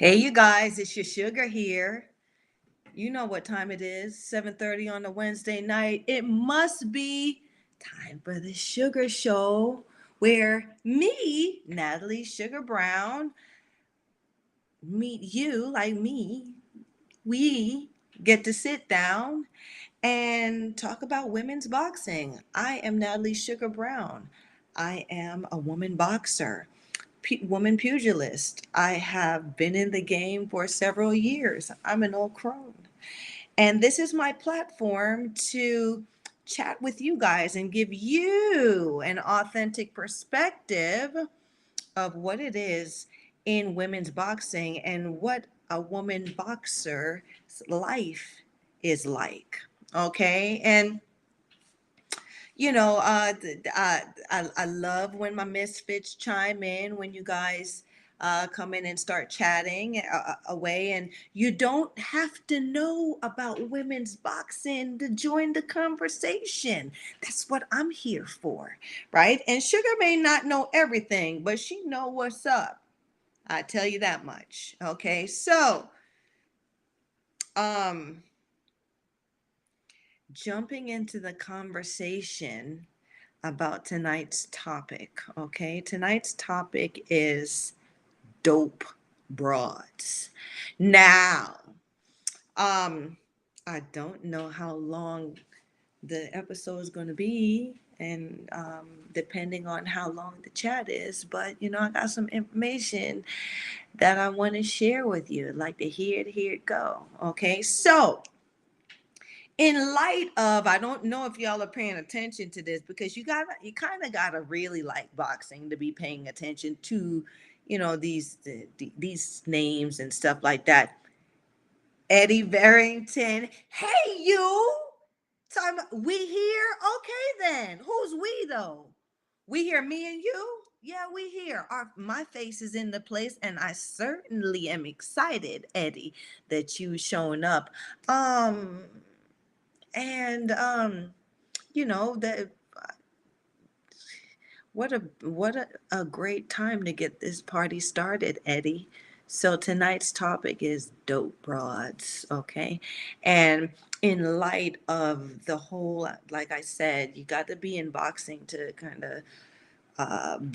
Hey, you guys, it's your sugar here. You know what time it is, 7:30 on a Wednesday night. It must be time for the Sugar Show where me, Natalie Sugar Brown, meet you like me. We get to sit down and talk about women's boxing. I am Natalie Sugar Brown. I am a woman boxer, woman pugilist. I have been in the game for several years. I'm an old crone. And this is my platform to chat with you guys and give you an authentic perspective of what it is in women's boxing and what a woman boxer's life is like. Okay. And I love when my misfits chime in, when you guys come in and start chatting away. And you don't have to know about women's boxing to join the conversation. That's what I'm here for, right? And Sugar may not know everything, but she know what's up. I tell you that much. Okay, so um, jumping into the conversation about tonight's topic. Okay, tonight's topic is dope broads. Now, um, I don't know how long the episode is going to be, and depending on how long the chat is, but I got some information that I want to share with you. I'd like to hear it go. Okay, so in light of, I don't know if y'all are paying attention to this, because you kind of gotta really like boxing to be paying attention to these names and stuff like that. Eddie Barrington. Hey, you. Time we here? Okay, then who's we though? We here, me and you. Yeah, we here. My face is in the place, and I certainly am excited, Eddie, that you showing up. um and that, what a great time to get this party started, Eddie. So tonight's topic is dope broads, okay? And in light of the whole, like I said, you got to be in boxing to kind of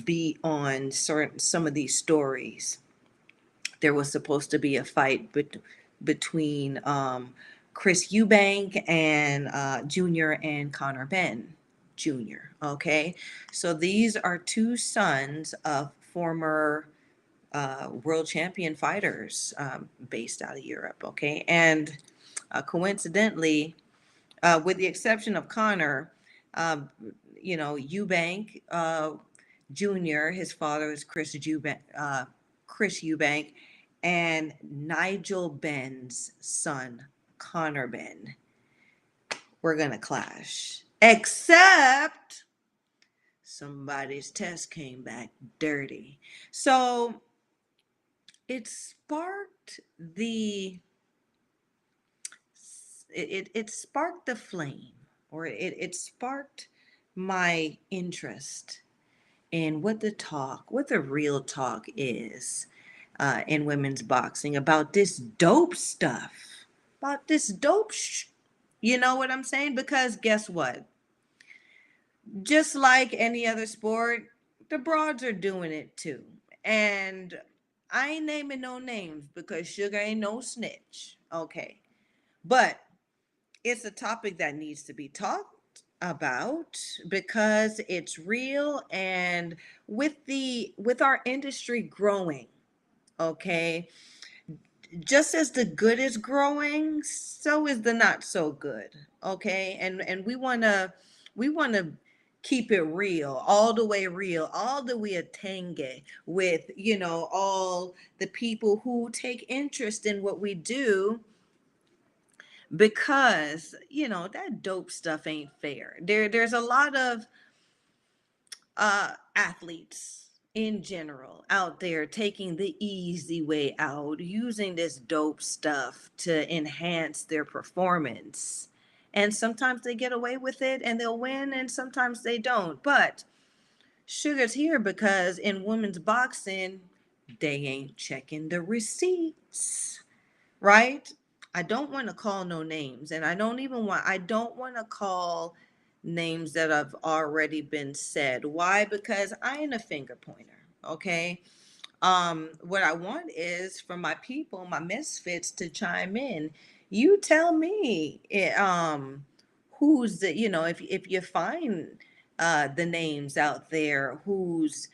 be on certain some of these stories. There was supposed to be a fight between Chris Eubank and Junior and Connor Ben Jr. Okay, so these are two sons of former world champion fighters, based out of Europe. Okay, and coincidentally, with the exception of Connor, uh, Eubank Jr., his father is Chris Eubank, and Nigel Ben's son, Connor Ben. We're going to clash. Except somebody's test came back dirty. So it sparked it sparked the flame, or it sparked my interest in what the real talk is in women's boxing about this dope stuff, about this you know what I'm saying? Because guess what? Just like any other sport, the broads are doing it too. And I ain't naming no names because Sugar ain't no snitch. Okay. But it's a topic that needs to be talked about because it's real, and with our industry growing, okay, just as the good is growing, so is the not so good. Okay, and we want to keep it real, all the way a tange with all the people who take interest in what we do, because that dope stuff ain't fair. There's a lot of athletes in general out there taking the easy way out, using this dope stuff to enhance their performance. And sometimes they get away with it and they'll win, and sometimes they don't. But Sugar's here because in women's boxing, they ain't checking the receipts, right? I don't want to call no names, and I don't want to call names that have already been said. Why? Because I ain't a finger pointer, okay? What I want is for my people, my misfits, to chime in. You tell me, who's the, if you find the names out there whose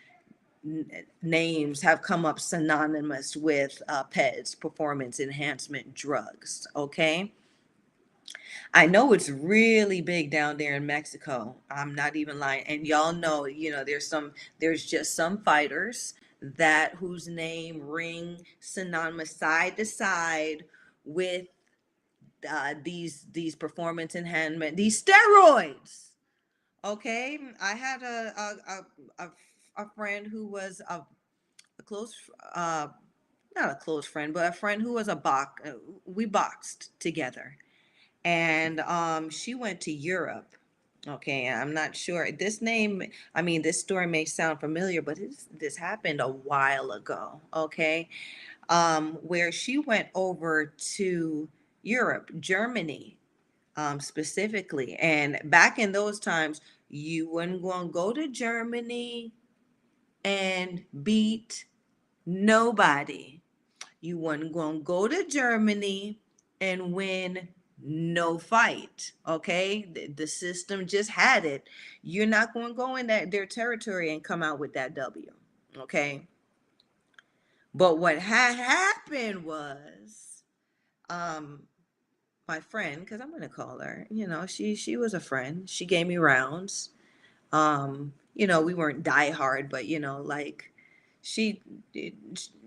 names have come up synonymous with PEDs, performance enhancement drugs. Okay. I know it's really big down there in Mexico. I'm not even lying. And y'all know, there's just some fighters that whose name ring synonymous side to side with these performance enhancement, these steroids. Okay. I had a friend who was a close, not a close friend, but a friend who was we boxed together. And she went to Europe. Okay, I'm not sure. This story may sound familiar, but this happened a while ago. Okay, where she went over to Europe, Germany, specifically. And back in those times, you weren't going to go to Germany and beat nobody. You weren't going to go to Germany and win no fight. Okay, the system just had it. You're not going to go in their territory and come out with that W. Okay, but what had happened was, um, my friend, because I'm going to call her, she was a friend. She gave me rounds. We weren't die hard, but like she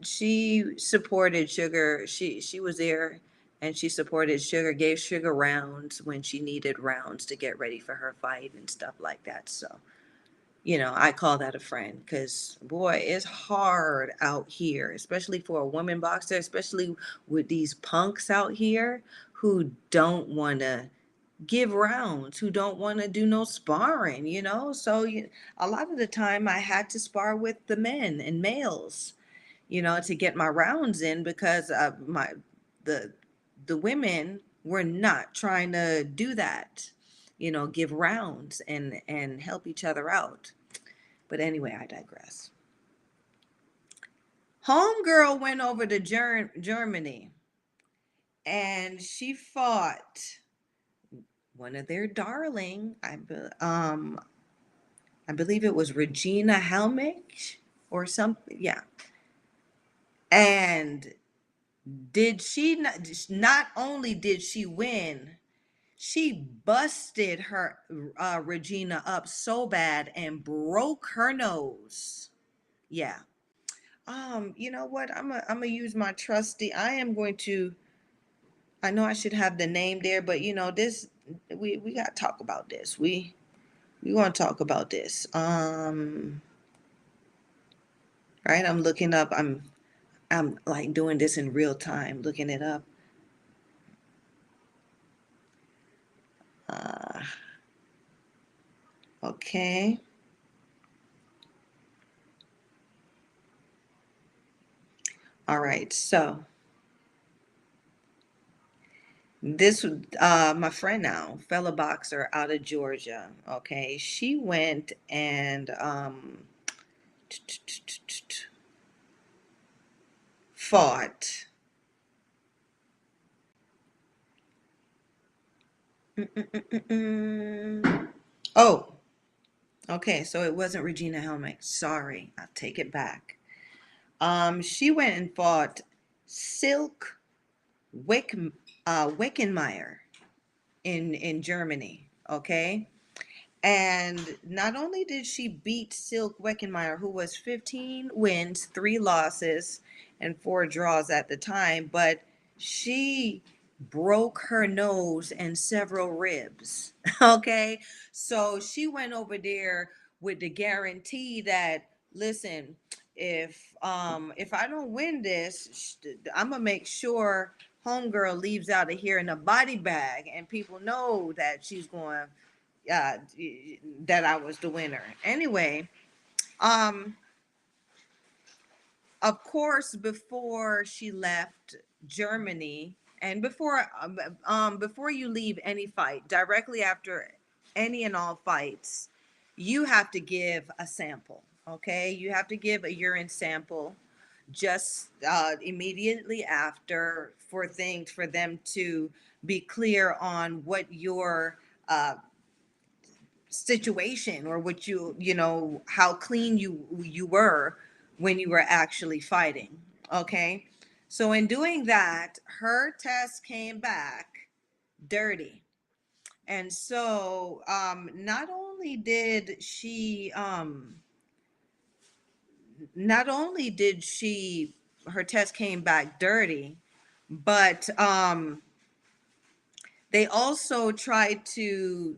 she supported Sugar. She was there and she supported Sugar, gave Sugar rounds when she needed rounds to get ready for her fight and stuff like that. So, I call that a friend because boy, it's hard out here, especially for a woman boxer, especially with these punks out here who don't want to give rounds, who don't want to do no sparring. So a lot of the time I had to spar with the men and males, to get my rounds in because the the women were not trying to do that, give rounds and help each other out. But anyway, I digress. Homegirl went over to Germany and she fought one of their darling. I believe it was Regina Helmich or something. Yeah. And did she not only did she win, she busted her Regina up so bad and broke her nose. Yeah. You know what? I'm gonna use my trusty. I know I should have the name there, but this we gotta talk about this. We want to talk about this. Right? I'm looking up. I'm like doing this in real time, looking it up. Uh, okay. All right. So this my friend now, fellow boxer out of Georgia. Okay, she went and fought. Oh, okay. So it wasn't Regina Helmick. Sorry, I'll take it back. She went and fought Silk Wickenmeyer in Germany. Okay, and not only did she beat Silk Wickenmeyer, who was 15 wins, 3 losses, and 4 draws at the time, but she broke her nose and several ribs. Okay, so she went over there with the guarantee that, listen, if I don't win this, I'm gonna make sure homegirl leaves out of here in a body bag, and people know that she's going uh, that I was the winner. Anyway, um, of course, before she left Germany, and before you leave any fight, directly after any and all fights, you have to give a sample. Okay, you have to give a urine sample just immediately after, for them to be clear on what your situation, or what how clean you were when you were actually fighting. Okay, so in doing that, her test came back dirty. And so not only did she her test came back dirty, but they also tried to,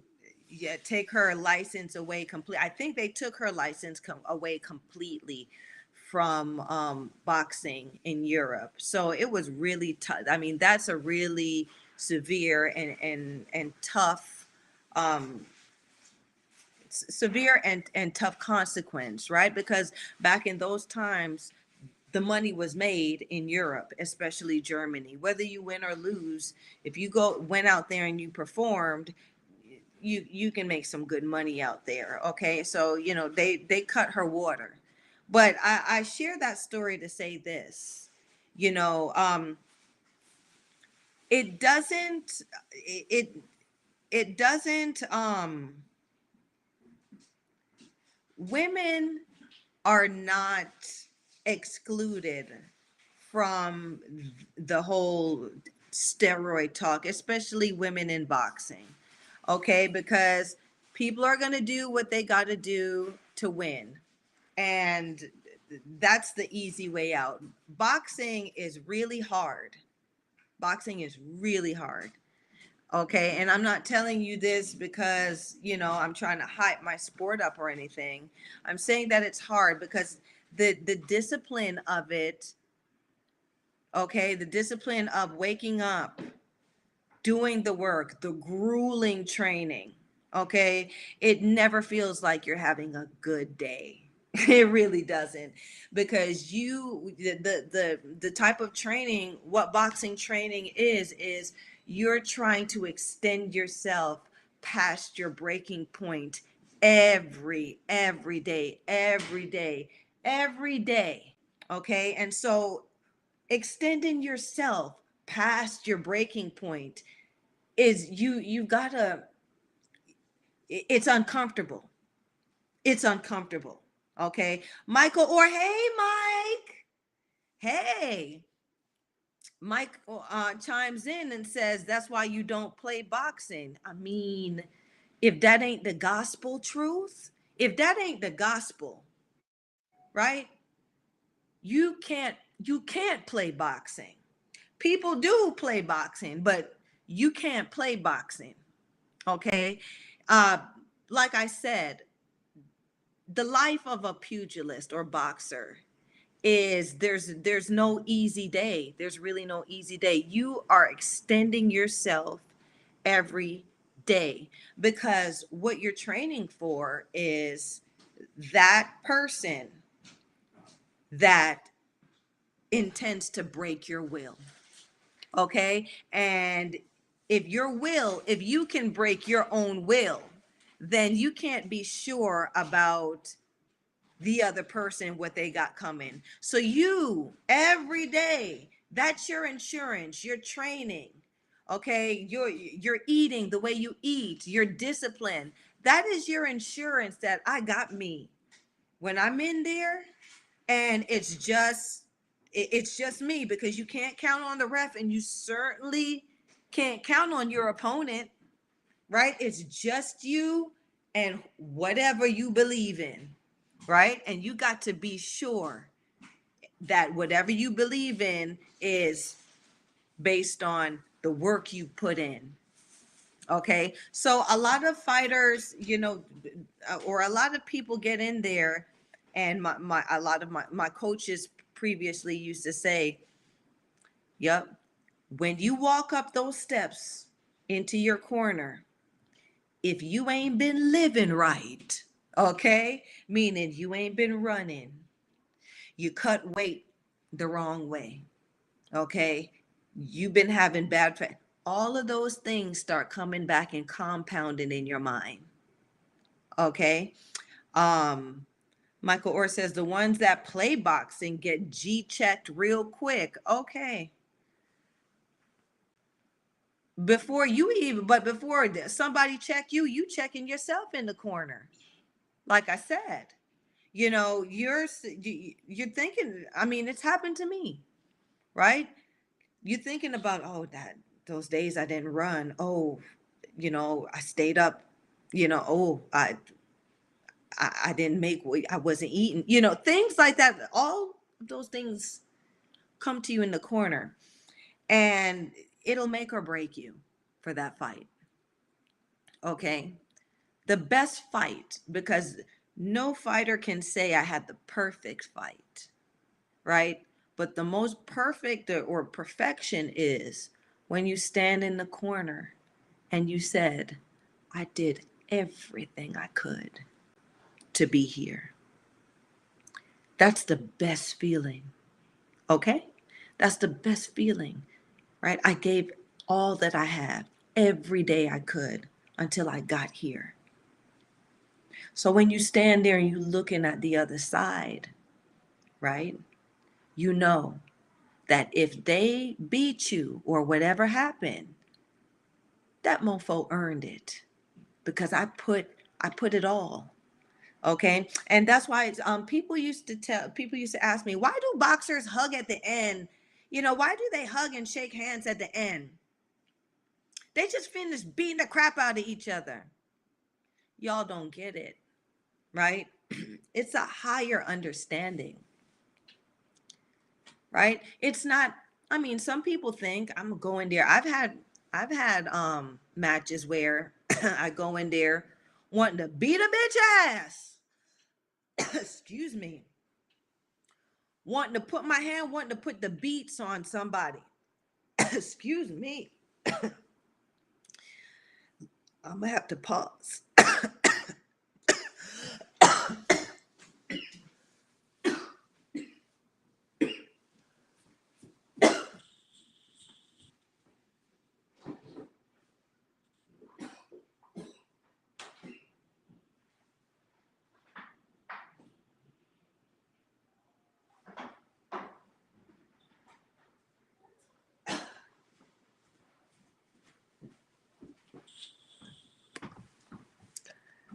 yeah, take her license away complete. I think they took her license away completely from boxing in Europe. So it was really tough. I mean, that's a really severe and tough, um, severe and tough consequence, right? Because back in those times, the money was made in Europe, especially Germany. Whether you win or lose, if you went out there and you performed, you can make some good money out there. Okay, so they cut her water. But I share that story to say this. You know, it doesn't it it doesn't women are not excluded from the whole steroid talk, especially women in boxing. Okay, because people are going to do what they got to do to win. And that's the easy way out. Boxing is really hard. Boxing is really hard. Okay, and I'm not telling you this because, I'm trying to hype my sport up or anything. I'm saying that it's hard because the discipline of it, okay, the discipline of waking up, doing the work, the grueling training, okay, it never feels like you're having a good day. It really doesn't, because the type of training, what boxing training is you're trying to extend yourself past your breaking point every day, every day. Okay, and so extending yourself past your breaking point is you've got to, it's uncomfortable. It's uncomfortable. Okay, Michael, or hey Mike, hey Mike, chimes in and says that's why you don't play boxing. I mean, if that ain't the gospel truth, if that ain't the gospel, right, you can't play boxing. People do play boxing, but you can't play boxing. Okay, uh like I said, the life of a pugilist or boxer is, there's no easy day. There's really no easy day. You are extending yourself every day, because what you're training for is that person that intends to break your will. Okay, and if you can break your own will, then you can't be sure about the other person, what they got coming. So you, every day, that's your insurance, your training. Okay, you're eating the way you eat, your discipline, that is your insurance that I got me when I'm in there. And it's just me, because you can't count on the ref, and you certainly can't count on your opponent, right? It's just you and whatever you believe in, right? And you got to be sure that whatever you believe in is based on the work you put in. Okay, so a lot of fighters, or a lot of people get in there, and a lot of my coaches previously used to say, yep, when you walk up those steps into your corner, if you ain't been living right, okay, meaning you ain't been running, you cut weight the wrong way. Okay. You've been having all of those things start coming back and compounding in your mind. Okay. Um, Michael Orr says the ones that play boxing get G checked real quick. Okay. Before somebody check you, you checking yourself in the corner. Like I said, you're thinking, I mean, it's happened to me, right? You're thinking about, oh, that those days I didn't run. Oh, I stayed up, oh, I didn't make weight, I wasn't eating, things like that. All those things come to you in the corner, and it'll make or break you for that fight. Okay. The best fight, because no fighter can say I had the perfect fight, right? But the most perfect or perfection is when you stand in the corner and you said, I did everything I could to be here. That's the best feeling. Okay? That's the best feeling, right? I gave all that I had every day I could until I got here. So when you stand there and you're looking at the other side, right? You know that if they beat you or whatever happened, that mofo earned it because I put it all. Okay. And that's why people used to ask me, why do boxers hug at the end? Why do they hug and shake hands at the end? They just finished beating the crap out of each other. Y'all don't get it, right? It's a higher understanding, right? It's not, I mean, some people think I'm going there. I've had matches where I go in there wanting to beat a bitch ass. Excuse me. Wanting to put the beats on somebody. Excuse me. I'm gonna have to pause.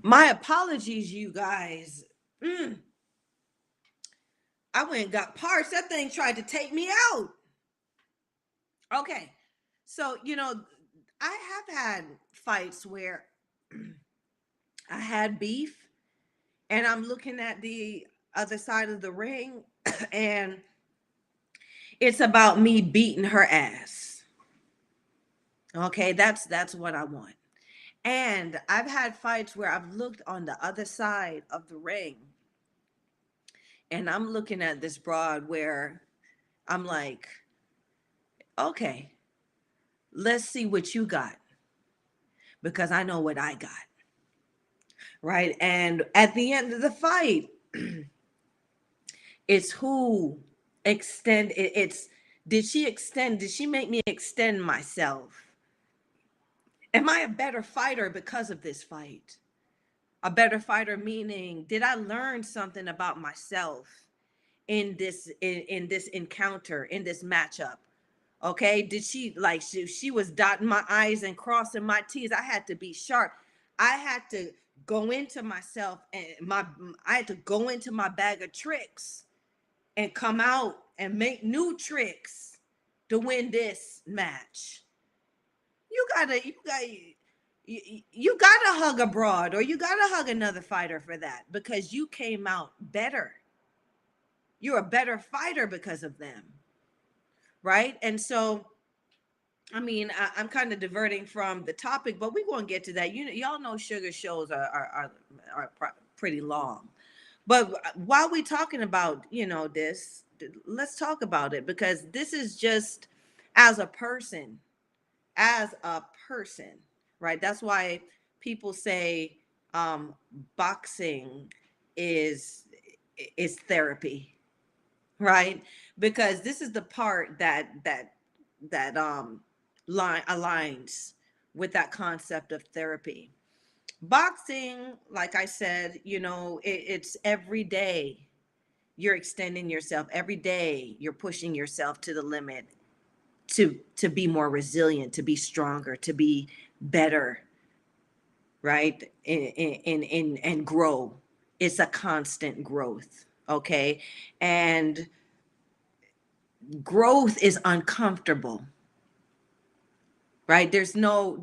My apologies, you guys. I went and got parts. That thing tried to take me out. Okay. So, I have had fights where I had beef and I'm looking at the other side of the ring and it's about me beating her ass. Okay, that's what I want. And I've had fights where I've looked on the other side of the ring and I'm looking at this broad where I'm like, okay, let's see what you got because I know what I got. Right? And at the end of the fight, it's who extend it, it's did she make me extend myself? Am I a better fighter because of this fight? A better fighter meaning, did I learn something about myself in this encounter, in this matchup? Okay, did she was dotting my i's and crossing my t's. I had to be sharp. I had to go into myself and I had to go into my bag of tricks and come out and make new tricks to win this match. You gotta hug a broad or you gotta hug another fighter for that because you came out better. You're a better fighter because of them, right? And so, I mean, I'm kind of diverting from the topic, but we're going to get to that. Y'all know sugar shows are pretty long. But while we're talking about, this, let's talk about it because this is just as a person, as a person, right? That's why people say boxing is is therapy. right? Because this is the part that line aligns with that concept of therapy. Boxing, like I said, it's every day you're extending yourself. Every day you're pushing yourself to the limit to be more resilient, to be stronger, to be better, right? And grow. It's a constant growth, okay? And growth is uncomfortable, right? There's no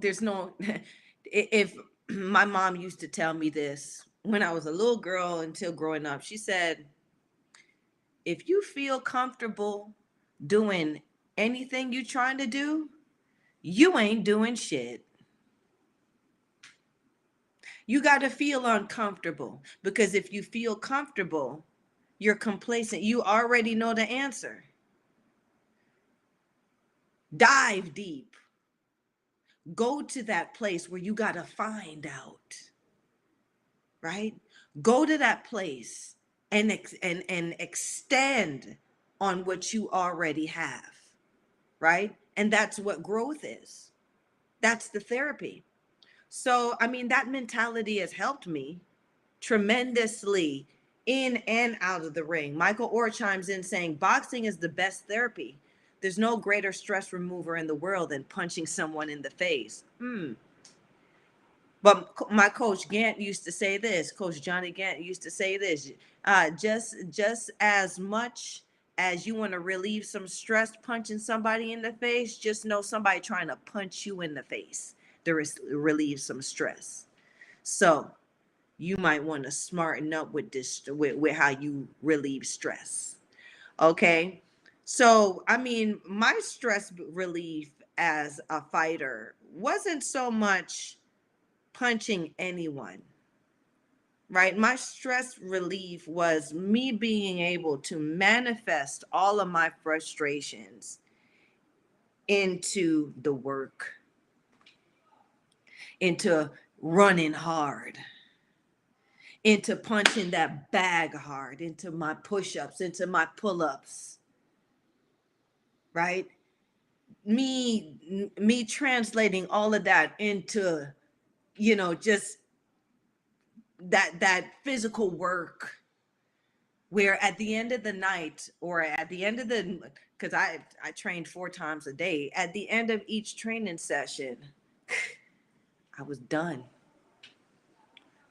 if my mom used to tell me this when I was a little girl until growing up. She said, if you feel comfortable doing anything you're trying to do, you ain't doing shit. You got to feel uncomfortable, because if you feel comfortable, you're complacent. You already know the answer. Dive deep. Go to that place where you got to find out, right? Go to that place and extend on what you already have, right? And that's what growth is. That's the therapy. So, I mean, that mentality has helped me tremendously in and out of the ring. Michael Orr chimes in saying, boxing is the best therapy. There's no greater stress remover in the world than punching someone in the face. But my coach Gant used to say this. Coach Johnny Gant used to say this. Just as much as you want to relieve some stress punching somebody in the face, just know somebody trying to punch you in the face to relieve some stress. So you might want to smarten up with this, with how you relieve stress. Okay. So, I mean, my stress relief as a fighter wasn't so much punching anyone, right? My stress relief was me being able to manifest all of my frustrations into the work, into running hard, into punching that bag hard, into my push-ups, into my pull-ups, right? Me translating all of that into, just that physical work, where at the end of the night, or at the end of the, because I trained 4 times a day, at the end of each training session, I was done,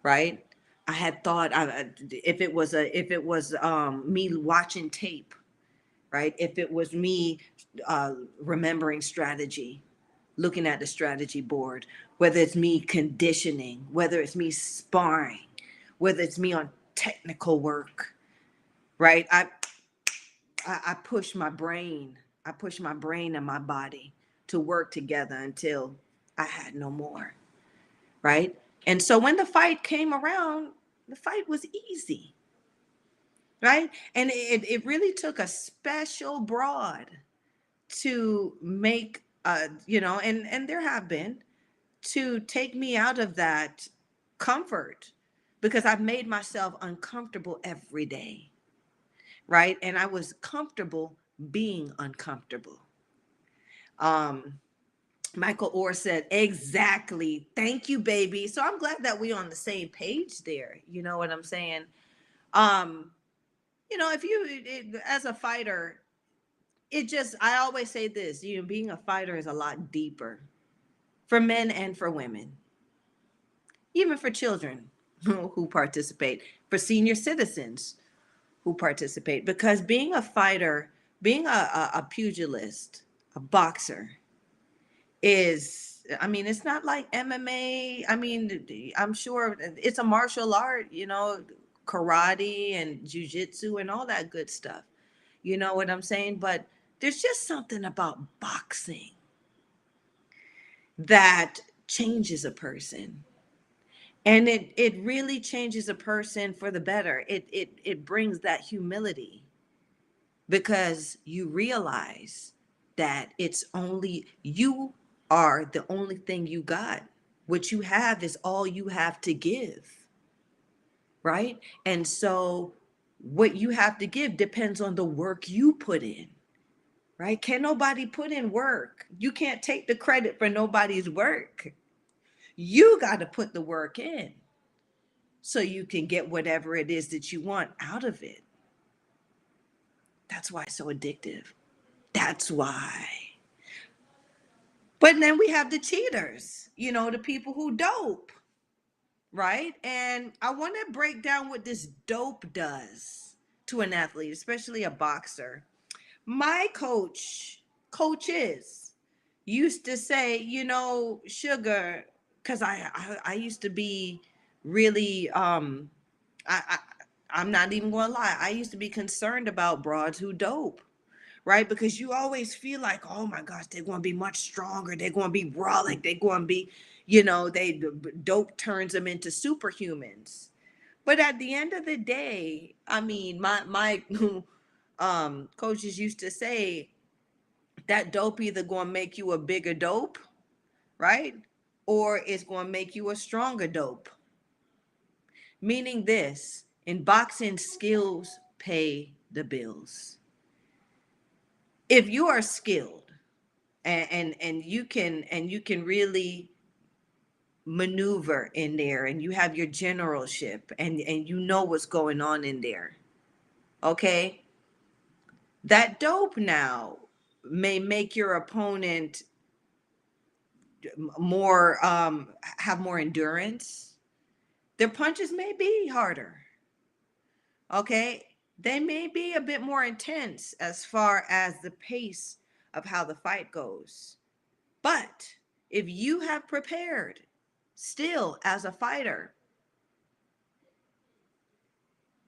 right? I had thought, if it was me watching tape, right? If it was me remembering strategy, looking at the strategy board, whether it's me conditioning, whether it's me sparring, whether it's me on technical work, right? I push my brain, and my body to work together until I had no more, right? And so when the fight came around, the fight was easy, right? And it really took a special broad to make, and there have been, to take me out of that comfort, because I've made myself uncomfortable every day, right? And I was comfortable being uncomfortable. Um, Michael Orr said, exactly. Thank you, baby. So I'm glad that we're on the same page there. You know what I'm saying? Um, if as a fighter, I always say this, being a fighter is a lot deeper for men and for women, even for children who participate, for senior citizens who participate, because being a fighter, being a pugilist, a boxer, is, I mean, it's not like MMA. I mean, I'm sure it's a martial art, karate and jujitsu and all that good stuff. You know what I'm saying? But there's just something about boxing that changes a person. And it really changes a person for the better. It brings that humility, because you realize that it's only you are the only thing you got. What you have is all you have to give, right? And so What you have to give depends on the work you put in, right? Can nobody put in work? You can't take the credit for nobody's work. You got to put the work in so you can get whatever it is that you want out of it. That's why it's so addictive. That's why. But then we have the cheaters, the people who dope, right? And I want to break down what this dope does to an athlete, especially a boxer. My coaches used to say, Sugar, because I used to be really, I, I, I'm not even going to lie, I used to be concerned about broads who dope, right? Because you always feel like, oh my gosh, they're going to be much stronger. They're going to be brolic. They're going to be, dope turns them into superhumans. But at the end of the day, I mean, my coaches used to say that dope either going to make you a bigger dope, right? Or it's going to make you a stronger dope. Meaning this, in boxing, skills pay the bills. If you are skilled and you can really maneuver in there, and you have your generalship, and you know what's going on in there, okay, that dope now may make your opponent more have more endurance. Their punches may be harder, okay, they may be a bit more intense as far as the pace of how the fight goes. But if you have prepared still as a fighter,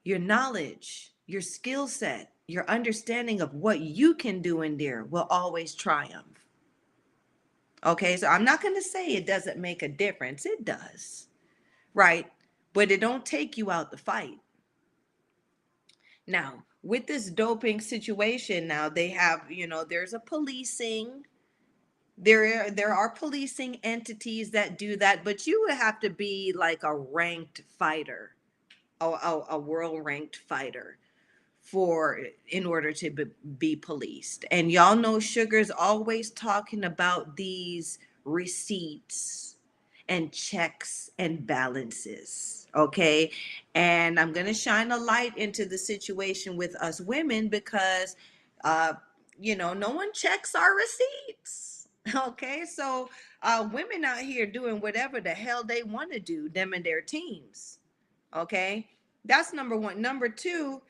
your knowledge, your skill set, your understanding of what you can do in there will always triumph. Okay, so I'm not going to say it doesn't make a difference. It does, right? But it don't take you out the fight. Now, with this doping situation, now they have, there's a policing. There are policing entities that do that, but you would have to be like a ranked fighter, a world ranked fighter for in order to be policed. And y'all know Sugar's always talking about these receipts and checks and balances, okay? And I'm going to shine a light into the situation with us women because uh no one checks our receipts. Okay, so women out here doing whatever the hell they want to do, them and their teams. Okay, that's number one. Number two,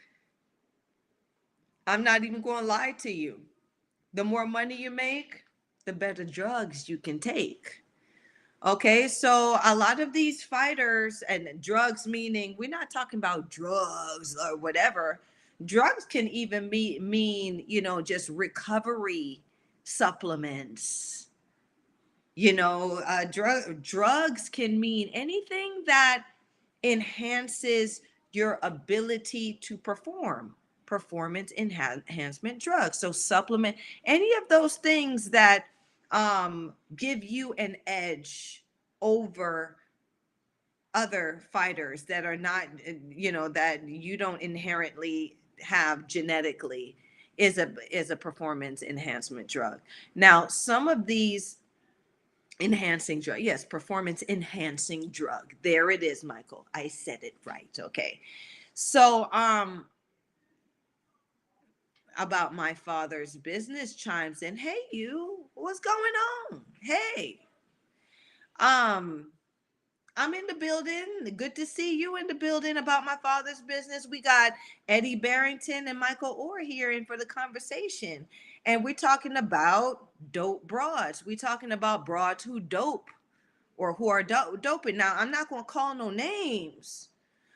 I'm not even going to lie to you. The more money you make, the better drugs you can take. Okay, so a lot of these fighters, and drugs meaning we're not talking about drugs or whatever. Drugs can even mean, just recovery supplements. Drugs can mean anything that enhances your ability to perform. Performance enhancement drugs. So supplement any of those things that give you an edge over other fighters that are not, that you don't inherently have genetically, is a performance enhancement drug. Now, some of these enhancing drug, yes, performance enhancing drug, there it is, Michael, I said it right. Okay, so about my father's business chimes in, hey, you, what's going on? Hey, um I'm in the building. Good to see you in the building about my father's business. We got Eddie Barrington and Michael Orr here in for the conversation. And we're talking about dope broads. We're talking about broads who dope, or who are doping. Now, I'm not going to call no names,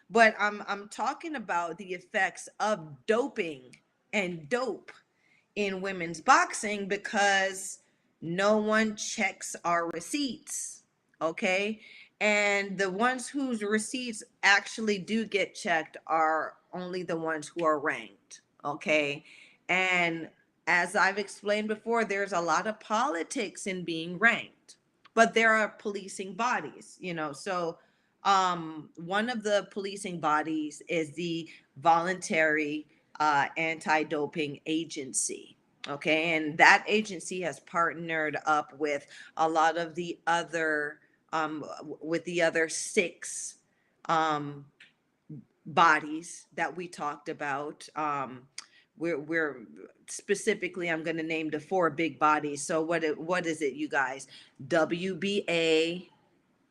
but I'm talking about the effects of doping and dope in women's boxing because no one checks our receipts, okay? And the ones whose receipts actually do get checked are only the ones who are ranked, okay? And as I've explained before, there's a lot of politics in being ranked, but there are policing bodies, so one of the policing bodies is the voluntary anti-doping agency. Okay, and that agency has partnered up with a lot of the other with the other six um, bodies that we talked about. We're specifically, I'm going to name the four big bodies. So what is it, you guys? WBA,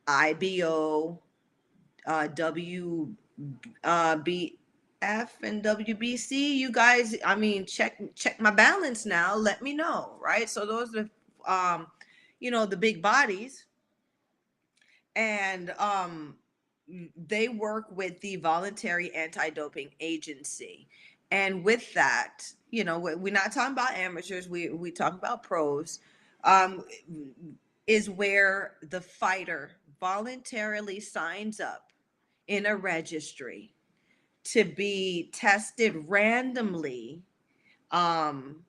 IBO, WBF, and WBC. You guys, I mean, check my balance now. Let me know, right? So those are, the big bodies, and they work with the voluntary anti-doping agency. And with that, we're not talking about amateurs. We talk about pros. Um, is where the fighter voluntarily signs up in a registry to be tested randomly um,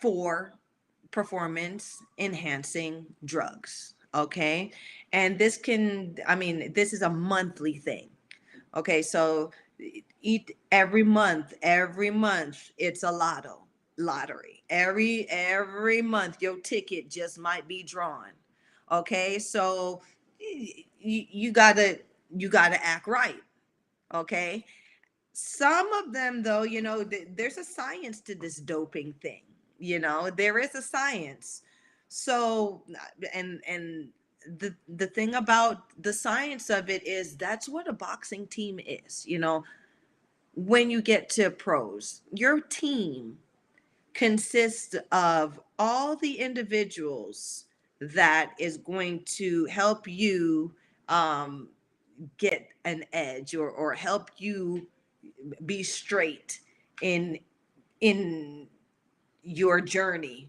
for performance enhancing drugs. Okay. And this is a monthly thing. Okay. So eat every month it's a lottery. Every month your ticket just might be drawn. Okay. So you gotta act right. Okay. Some of them, though, there's a science to this doping thing. There is a science. So, and the thing about the science of it is that's what a boxing team is. When you get to pros, your team consists of all the individuals that is going to help you um, get an edge, or help you be straight in in your journey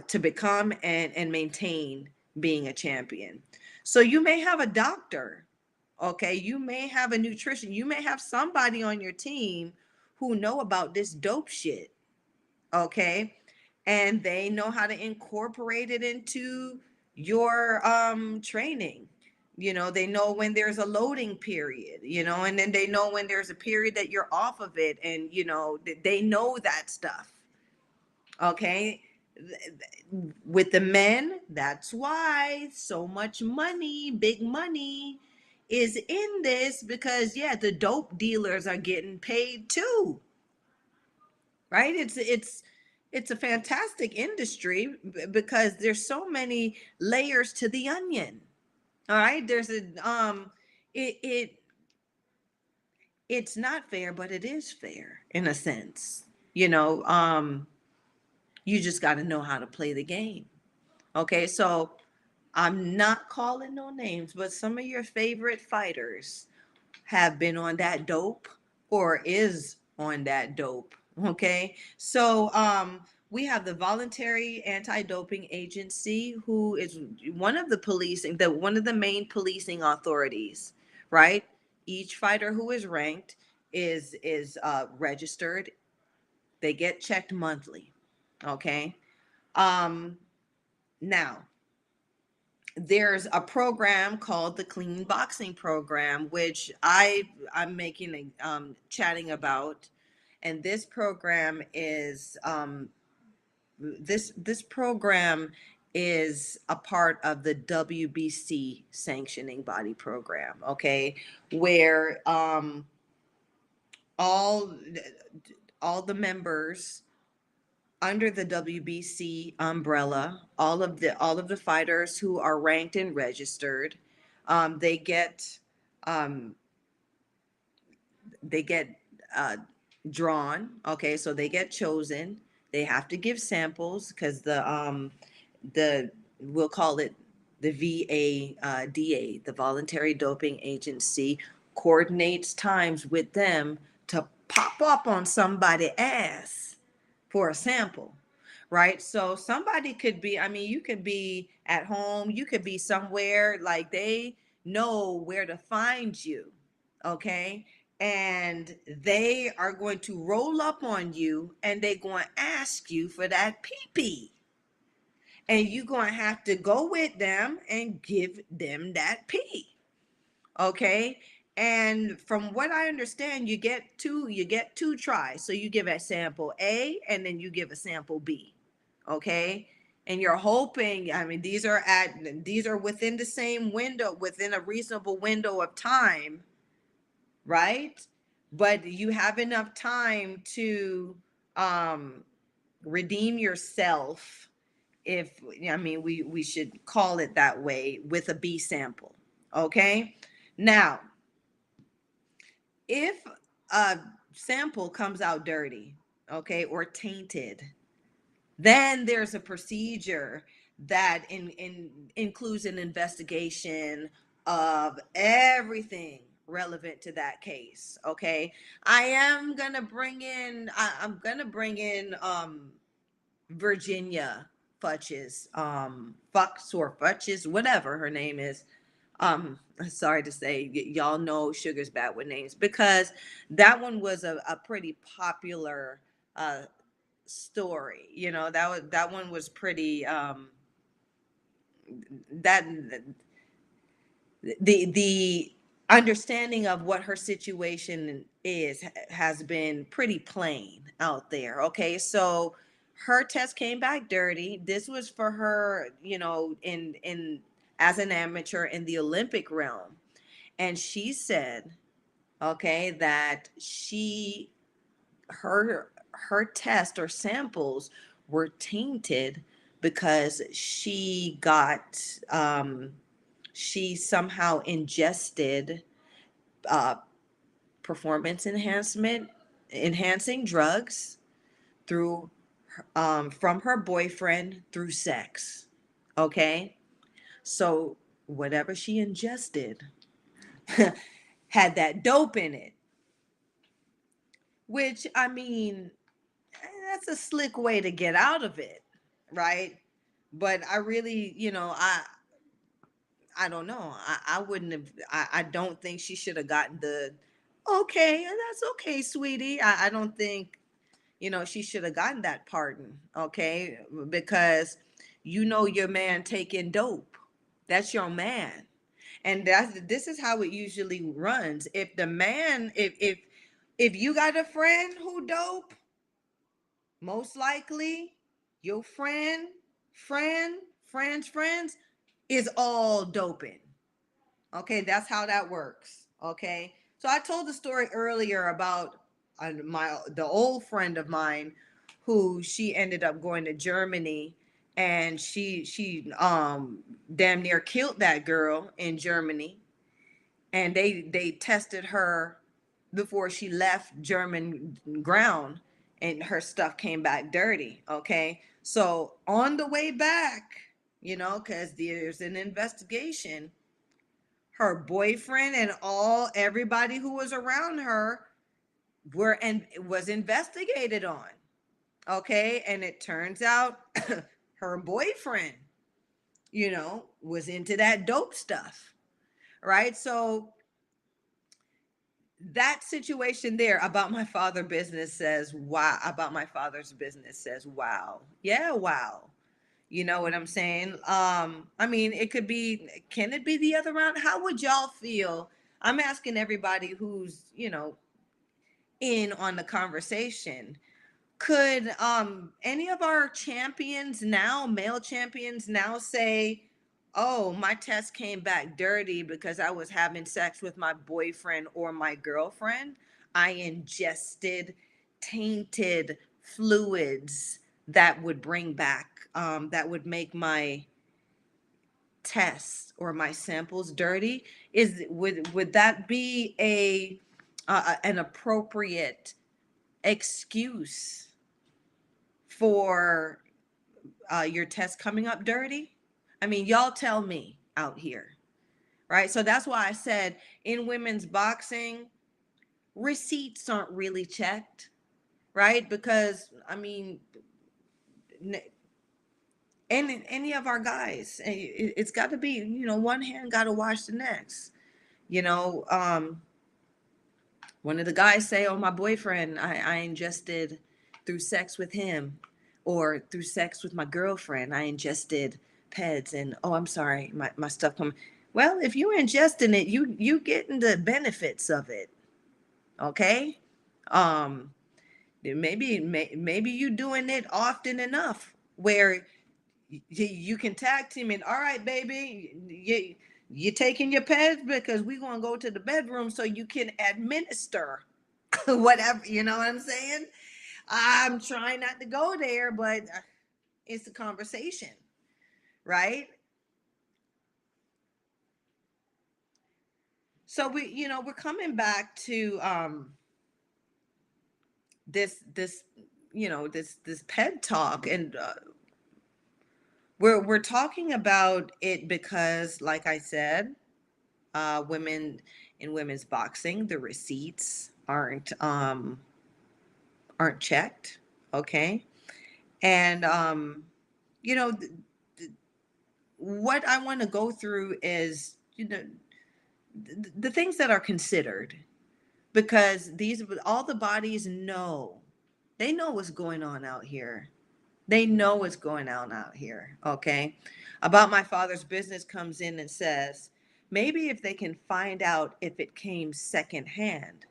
to become and maintain being a champion. So you may have a doctor, okay? You may have a nutrition. You may have somebody on your team who know about this dope shit, okay? And they know how to incorporate it into your training. They know when there's a loading period, and then they know when there's a period that you're off of it, and they know that stuff. Okay. With the men, that's why so much money, big money is in this, because yeah, the dope dealers are getting paid too. Right? It's a fantastic industry because there's so many layers to the onion. All right? There's a it it's not fair, but it is fair in a sense. You just got to know how to play the game. Okay? So I'm not calling no names, but some of your favorite fighters have been on that dope or is on that dope. Okay. So we have the voluntary anti-doping agency, who is one of one of the main policing authorities, right? Each fighter who is ranked is registered. They get checked monthly. Okay. um Now there's a program called the Clean Boxing Program, which I'm making a chatting about. And this program is this program is a part of the WBC sanctioning body program. Okay, where all all the members under the WBC umbrella, all of the fighters who are ranked and registered, they um, get uh, drawn. Okay, so they get chosen. They have to give samples because the we'll call it the VADA, the Voluntary Doping Agency, coordinates times with them to pop up on somebody's ass for a sample, right? So somebody could be, I mean, you could be at home, you could be somewhere, like they know where to find you, okay? And they are going to roll up on you and they're going to ask you for that pee-pee. And you're going to have to go with them and give them that pee, okay? And from what I understand, you get two tries. So you give a sample A and then you give a sample B. Okay? And you're hoping, I mean, these are within the same window, within a reasonable window of time, right? But you have enough time to um redeem yourself, if I mean we should call it that way, with a B sample. Okay? Now, if a sample comes out dirty, okay, or tainted, then there's a procedure that includes an investigation of everything relevant to that case. Okay, I'm gonna bring in Virginia Futches, Fucks or Futches, whatever her name is. Sorry to say, y'all know Sugar's bad with names, because that one was a pretty popular uh story. That one was pretty that the understanding of what her situation is has been pretty plain out there. Okay, so her test came back dirty. This was for her, in as an amateur in the Olympic realm. And she said, okay, that her test or samples were tainted because she somehow ingested uh, performance enhancing drugs through from her boyfriend through sex. Okay, so whatever she ingested had that dope in it, which, I mean, that's a slick way to get out of it, right? But I really, I don't know. I wouldn't have. I don't think she should have gotten the. Okay, that's okay, sweetie. I don't think she should have gotten that pardon. Okay, because your man taking dope. That's your man, and this is how it usually runs. If the man, if you got a friend who dope, most likely your friends is all doping. Okay, that's how that works. Okay, so I told the story earlier about the old friend of mine, who she ended up going to Germany, and she damn near killed that girl in Germany, and they tested her before she left German ground, and her stuff came back dirty. Okay, so on the way back, because there's an investigation, her boyfriend and everybody who was around her was investigated on. Okay, and it turns out her boyfriend was into that dope stuff, right? So that situation there about my father business says wow about my father's business says wow. Yeah, wow. You know what I'm saying? I mean, can it be the other round? How would y'all feel? I'm asking everybody who's, in on the conversation. Could any of our champions now, male champions now, say, "Oh, my test came back dirty because I was having sex with my boyfriend or my girlfriend. I ingested tainted fluids that would that would make my tests or my samples dirty." Would that be an appropriate excuse for your test coming up dirty? I mean, y'all tell me out here, right? So that's why I said, in women's boxing, receipts aren't really checked, right? Because, I mean, any of our guys, it's got to be, one hand got to wash the next. You know, one of the guys say, "Oh, my boyfriend, I ingested through sex with him, or through sex with my girlfriend, I ingested peds, and oh, I'm sorry, my stuff come." Well, if you're ingesting it, you getting the benefits of it. Okay. Um, maybe you doing it often enough where you can tag team it. All right, baby, you taking your pads because we're gonna go to the bedroom so you can administer whatever. You know what I'm saying? I'm trying not to go there, but it's a conversation, right? So we're coming back to this this ped talk, and we're talking about it because, like I said, women in women's boxing, the receipts aren't checked, okay, and you know th- what I want to go through is the things that are considered, because these all the bodies know, they know what's going on out here. They know what's going on out here. Okay. About my father's business comes in and says, maybe if they can find out if it came secondhand.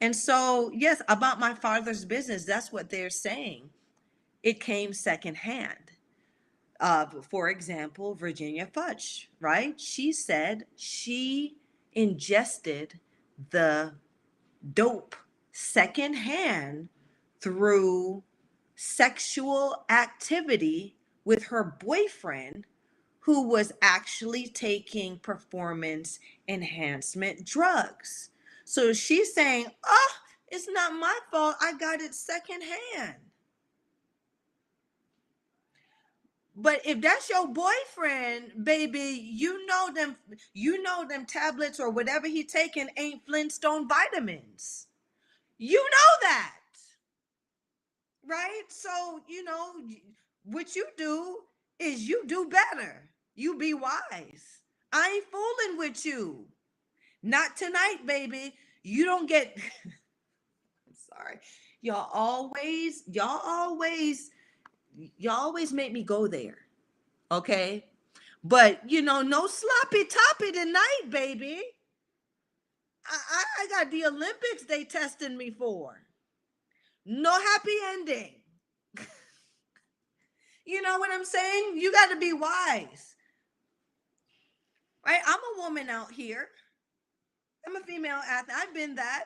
And so, yes, about my father's business, that's what they're saying. It came secondhand. For example, Virginia Fudge, right? She said she ingested the dope secondhand through sexual activity with her boyfriend, who was actually taking performance enhancement drugs. So she's saying, oh, it's not my fault. I got it secondhand. But if that's your boyfriend, baby, you know them tablets or whatever he taking ain't Flintstone vitamins. You know that. Right? So, what you do is you do better. You be wise. I ain't fooling with you. Not tonight, baby. You don't get I'm sorry. Y'all always make me go there. Okay? But no sloppy toppy tonight, baby. I got the Olympics they testing me for. No happy ending. You know what I'm saying? You got to be wise, right? I'm a woman out here. I'm a female athlete. I've been that,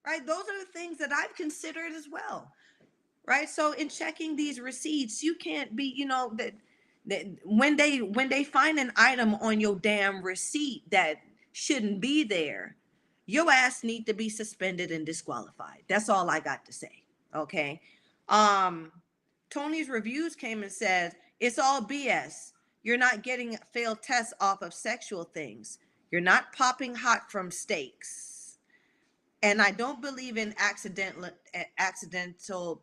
right? Those are the things that I've considered as well, right? So in checking these receipts, you can't be, that when they find an item on your damn receipt that shouldn't be there, your ass need to be suspended and disqualified. That's all I got to say. Okay. Um, Tony's reviews came and said, it's all BS. You're not getting failed tests off of sexual things. You're not popping hot from steaks. And I don't believe in accidental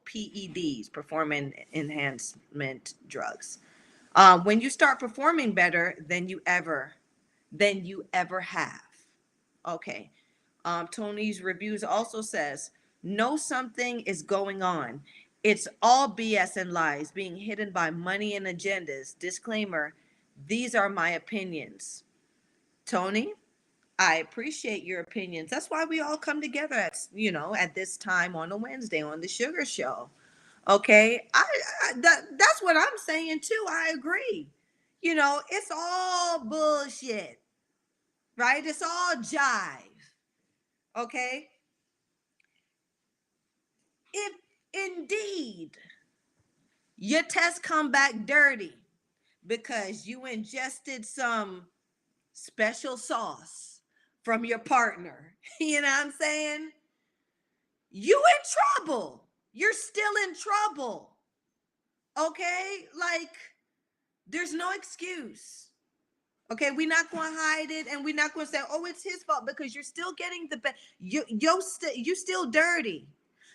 PEDs, performance enhancement drugs. When you start performing better than you ever have. Okay. Tony's reviews also says, know something is going on. It's all BS and lies being hidden by money and agendas. Disclaimer, these are my opinions. Tony, I appreciate your opinions. That's why we all come together at this time on a Wednesday on the Sugar Show. Okay? That's what I'm saying too. I agree. It's all bullshit, right? It's all jive. Okay? If indeed your test come back dirty because you ingested some special sauce from your partner, you know what I'm saying? You in trouble. You're still in trouble. Okay? Like, there's no excuse. Okay, we're not going to hide it, and we're not going to say, "Oh, it's his fault," because you're still getting you still dirty,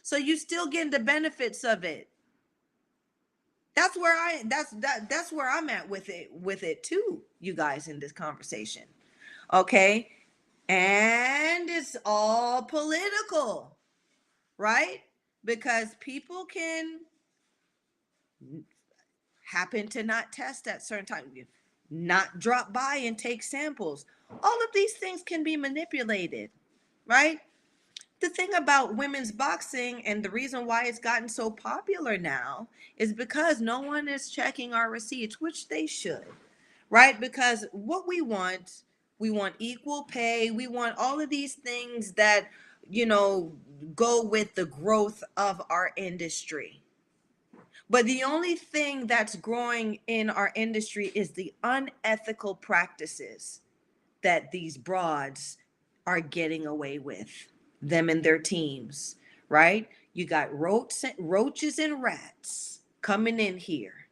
so you still getting the benefits of it. That's where I'm at with it too, you guys, in this conversation. Okay, and it's all political, right? Because people can happen to not test at certain times. not drop by and take samples. All of these things can be manipulated, right? The thing about women's boxing and the reason why it's gotten so popular now is because no one is checking our receipts, which they should, right? Because what we want equal pay, we want all of these things that, you know, go with the growth of our industry. But the only thing that's growing in our industry is the unethical practices that these broads are getting away with, them and their teams, right? You got roaches and rats coming in here,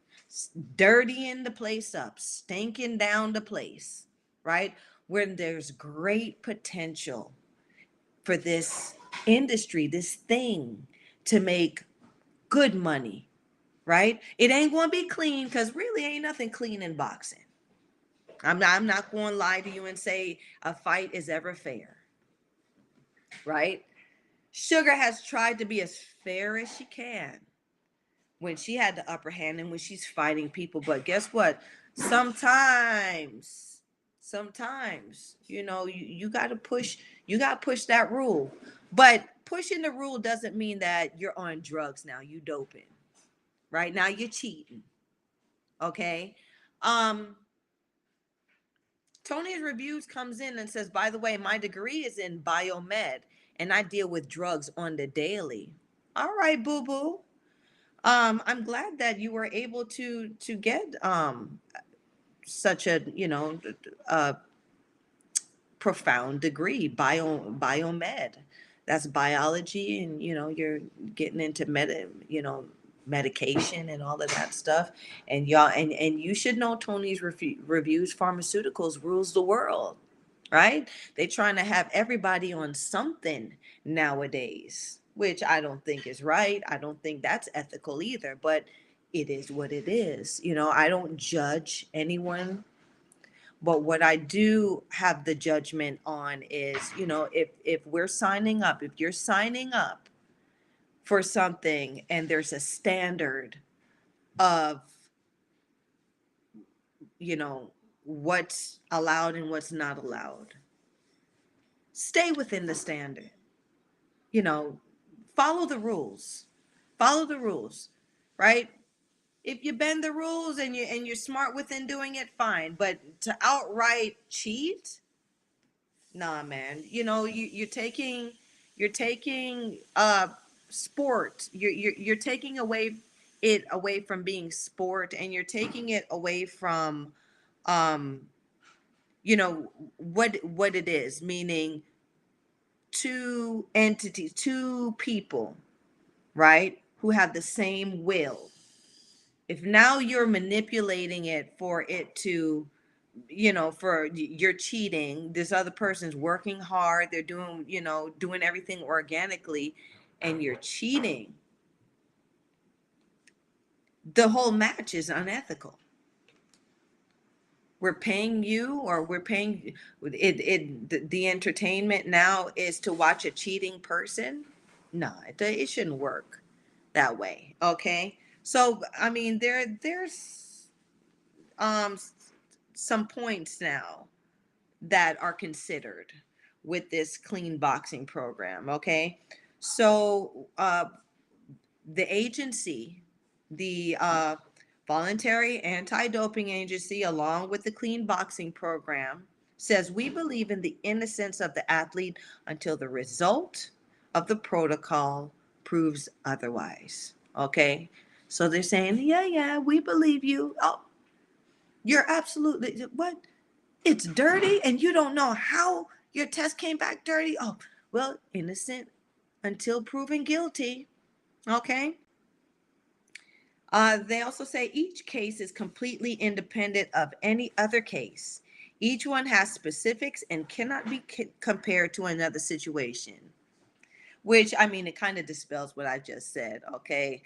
dirtying the place up, stinking down the place, right? When there's great potential for this industry, this thing to make good money, right? It ain't going to be clean because really ain't nothing clean in boxing. I'm not going to lie to you and say a fight is ever fair, right? Sugar has tried to be as fair as she can when she had the upper hand and when she's fighting people. But guess what? Sometimes, you got to push, that rule. But pushing the rule doesn't mean that you're on drugs now, you doping, right? Now you're cheating, okay? Um, Tony's reviews comes in and says, by the way, my degree is in biomed and I deal with drugs on the daily. All right, boo boo. I'm glad that you were able to get such a profound degree, biomed. That's biology, and you're getting into medication and all of that stuff. And y'all, and you should know Tony's reviews. Pharmaceuticals rules the world, right? They trying to have everybody on something nowadays, which I don't think is right. I don't think that's ethical either. But it is what it is. I don't judge anyone, but what I do have the judgment on is, if we're signing up, if you're signing up for something and there's a standard of, what's allowed and what's not allowed, stay within the standard. You know, follow the rules. Follow the rules, right? If you bend the rules and you're smart within doing it, fine. But to outright cheat, nah, man. You're taking sport. You're taking away from being sport, and you're taking it away from um what it is, meaning two entities, two people, right, who have the same will. If now you're manipulating it for it to, for you're cheating, this other person's working hard, they're doing everything organically, and you're cheating, the whole match is unethical. We're paying you, or we're paying the entertainment now is to watch a cheating person. No, it shouldn't work that way. Okay. So I mean, there's um some points now that are considered with this clean boxing program. Okay. So the agency, the voluntary anti-doping agency, along with the clean boxing program, says we believe in the innocence of the athlete until the result of the protocol proves otherwise. Okay. So they're saying, yeah, we believe you. Oh, you're absolutely what? It's dirty and you don't know how your test came back dirty. Oh, well, innocent until proven guilty. Okay. They also say each case is completely independent of any other case. Each one has specifics and cannot be compared to another situation. Which, I mean, it kind of dispels what I just said. Okay.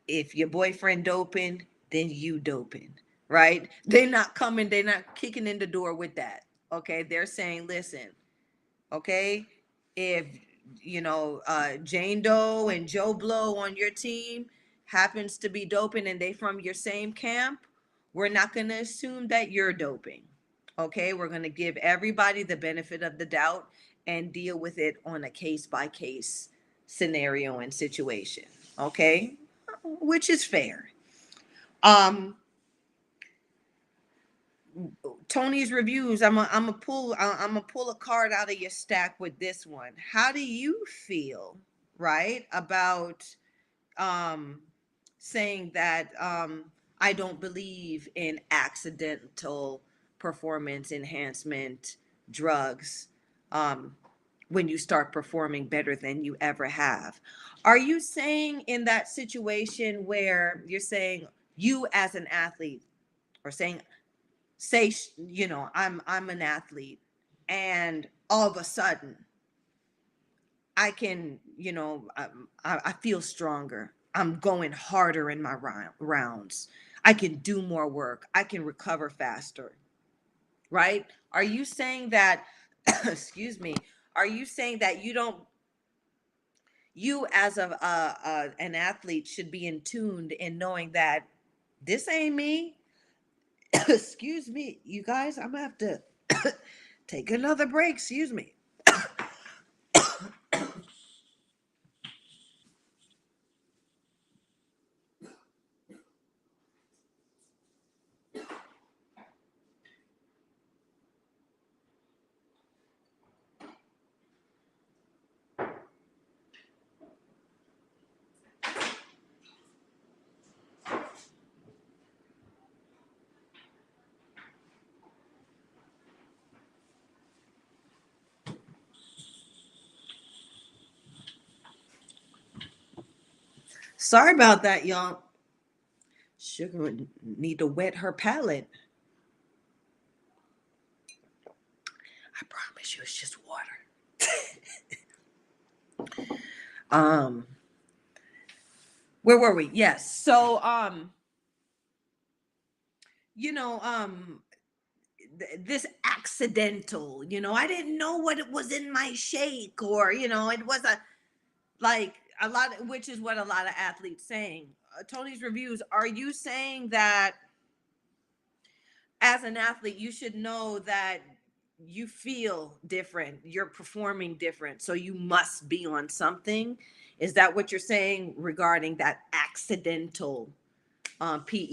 If your boyfriend doping, then you doping, right? They're not kicking in the door with that. Okay. They're saying, listen, okay, if Jane Doe and Joe Blow on your team, happens to be doping and they from your same camp, we're not going to assume that you're doping. Okay, we're going to give everybody the benefit of the doubt and deal with it on a case by case scenario and situation. Okay, which is fair. Um, Tony's reviews. I'm gonna pull a card out of your stack with this one. How do you feel, right, about um, saying that I don't believe in accidental performance enhancement drugs um, when you start performing better than you ever have? Are you saying in that situation where you're saying you as an athlete, or saying, say, I'm an athlete, and all of a sudden I can, I feel stronger. I'm going harder in my rounds. I can do more work. I can recover faster, right? Are you saying that, excuse me, are you saying that you as an athlete should be in tuned in knowing that this ain't me? Excuse me, you guys, I'm gonna have to take another break. Excuse me. Sorry about that, y'all. Sugar would need to wet her palate. I promise you, it's just water. Um, where were we? Yes. So, you know, um, this accidental, I didn't know what it was in my shake, or, it was like a lot of, which is what a lot of athletes saying. Tony's reviews. Are you saying that as an athlete, you should know that you feel different, you're performing different, so you must be on something? Is that what you're saying regarding that accidental PED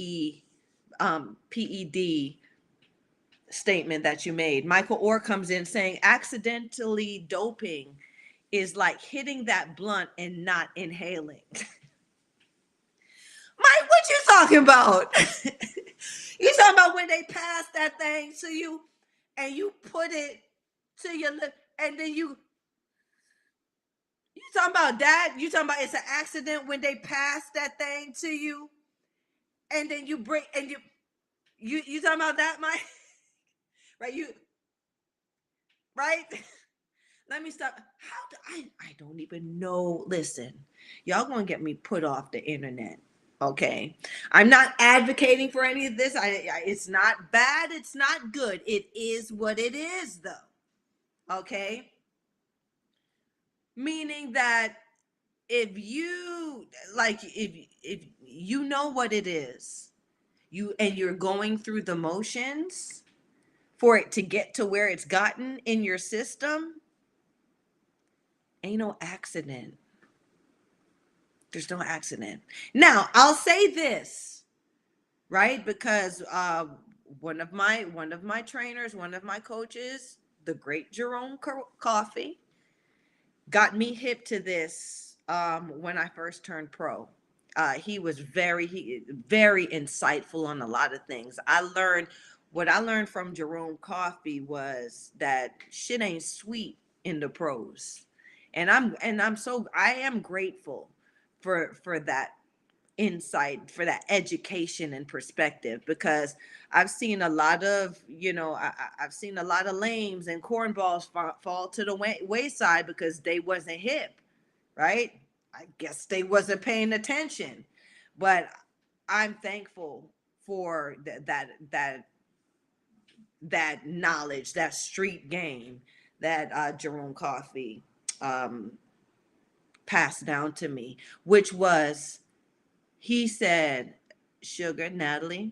statement that you made? Michael Orr comes in saying accidentally doping is like hitting that blunt and not inhaling. Mike, what you talking about? You talking about when they pass that thing to you and you put it to your lip, and then you talking about that? You talking about it's an accident when they pass that thing to you and then you break, and you talking about that, Mike? Right? You right? Let me stop. How do I don't even know. Listen, y'all gonna get me put off the internet. Okay. I'm not advocating for any of this. It's not bad, it's not good. It is what it is though. Okay? Meaning that if you if you know what it is, you're going through the motions for it to get to where it's gotten in your system, ain't no accident. There's no accident. Now, I'll say this, right? Because one of my trainers, one of my coaches, the great Jerome Coffee, got me hip to this when I first turned pro. He was very insightful on a lot of things. What I learned from Jerome Coffee was that shit ain't sweet in the pros, I am grateful for that insight, for that education and perspective, because I've seen a lot of, I've seen a lot of lames and cornballs fall to the wayside because they wasn't hip, right? I guess they wasn't paying attention. But I'm thankful for that knowledge, that street game that Jerome Coffee um, passed down to me, which was He said, Sugar, Natalie,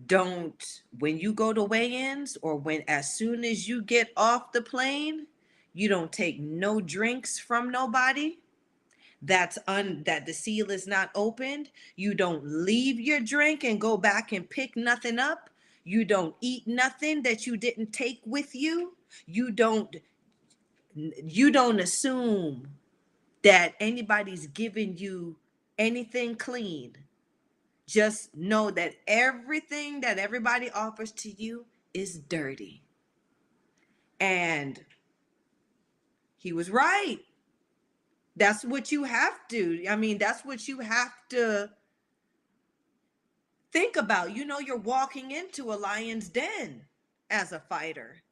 don't, when you go to weigh-ins or when as soon as you get off the plane, you don't take no drinks from nobody. That the seal is not opened. You don't leave your drink and go back and pick nothing up. You don't eat nothing that you didn't take with you. You don't assume that anybody's giving you anything clean. Just know that everything that everybody offers to you is dirty. And he was right. That's what you have to. I mean, that's what you have to think about. You're walking into a lion's den as a fighter.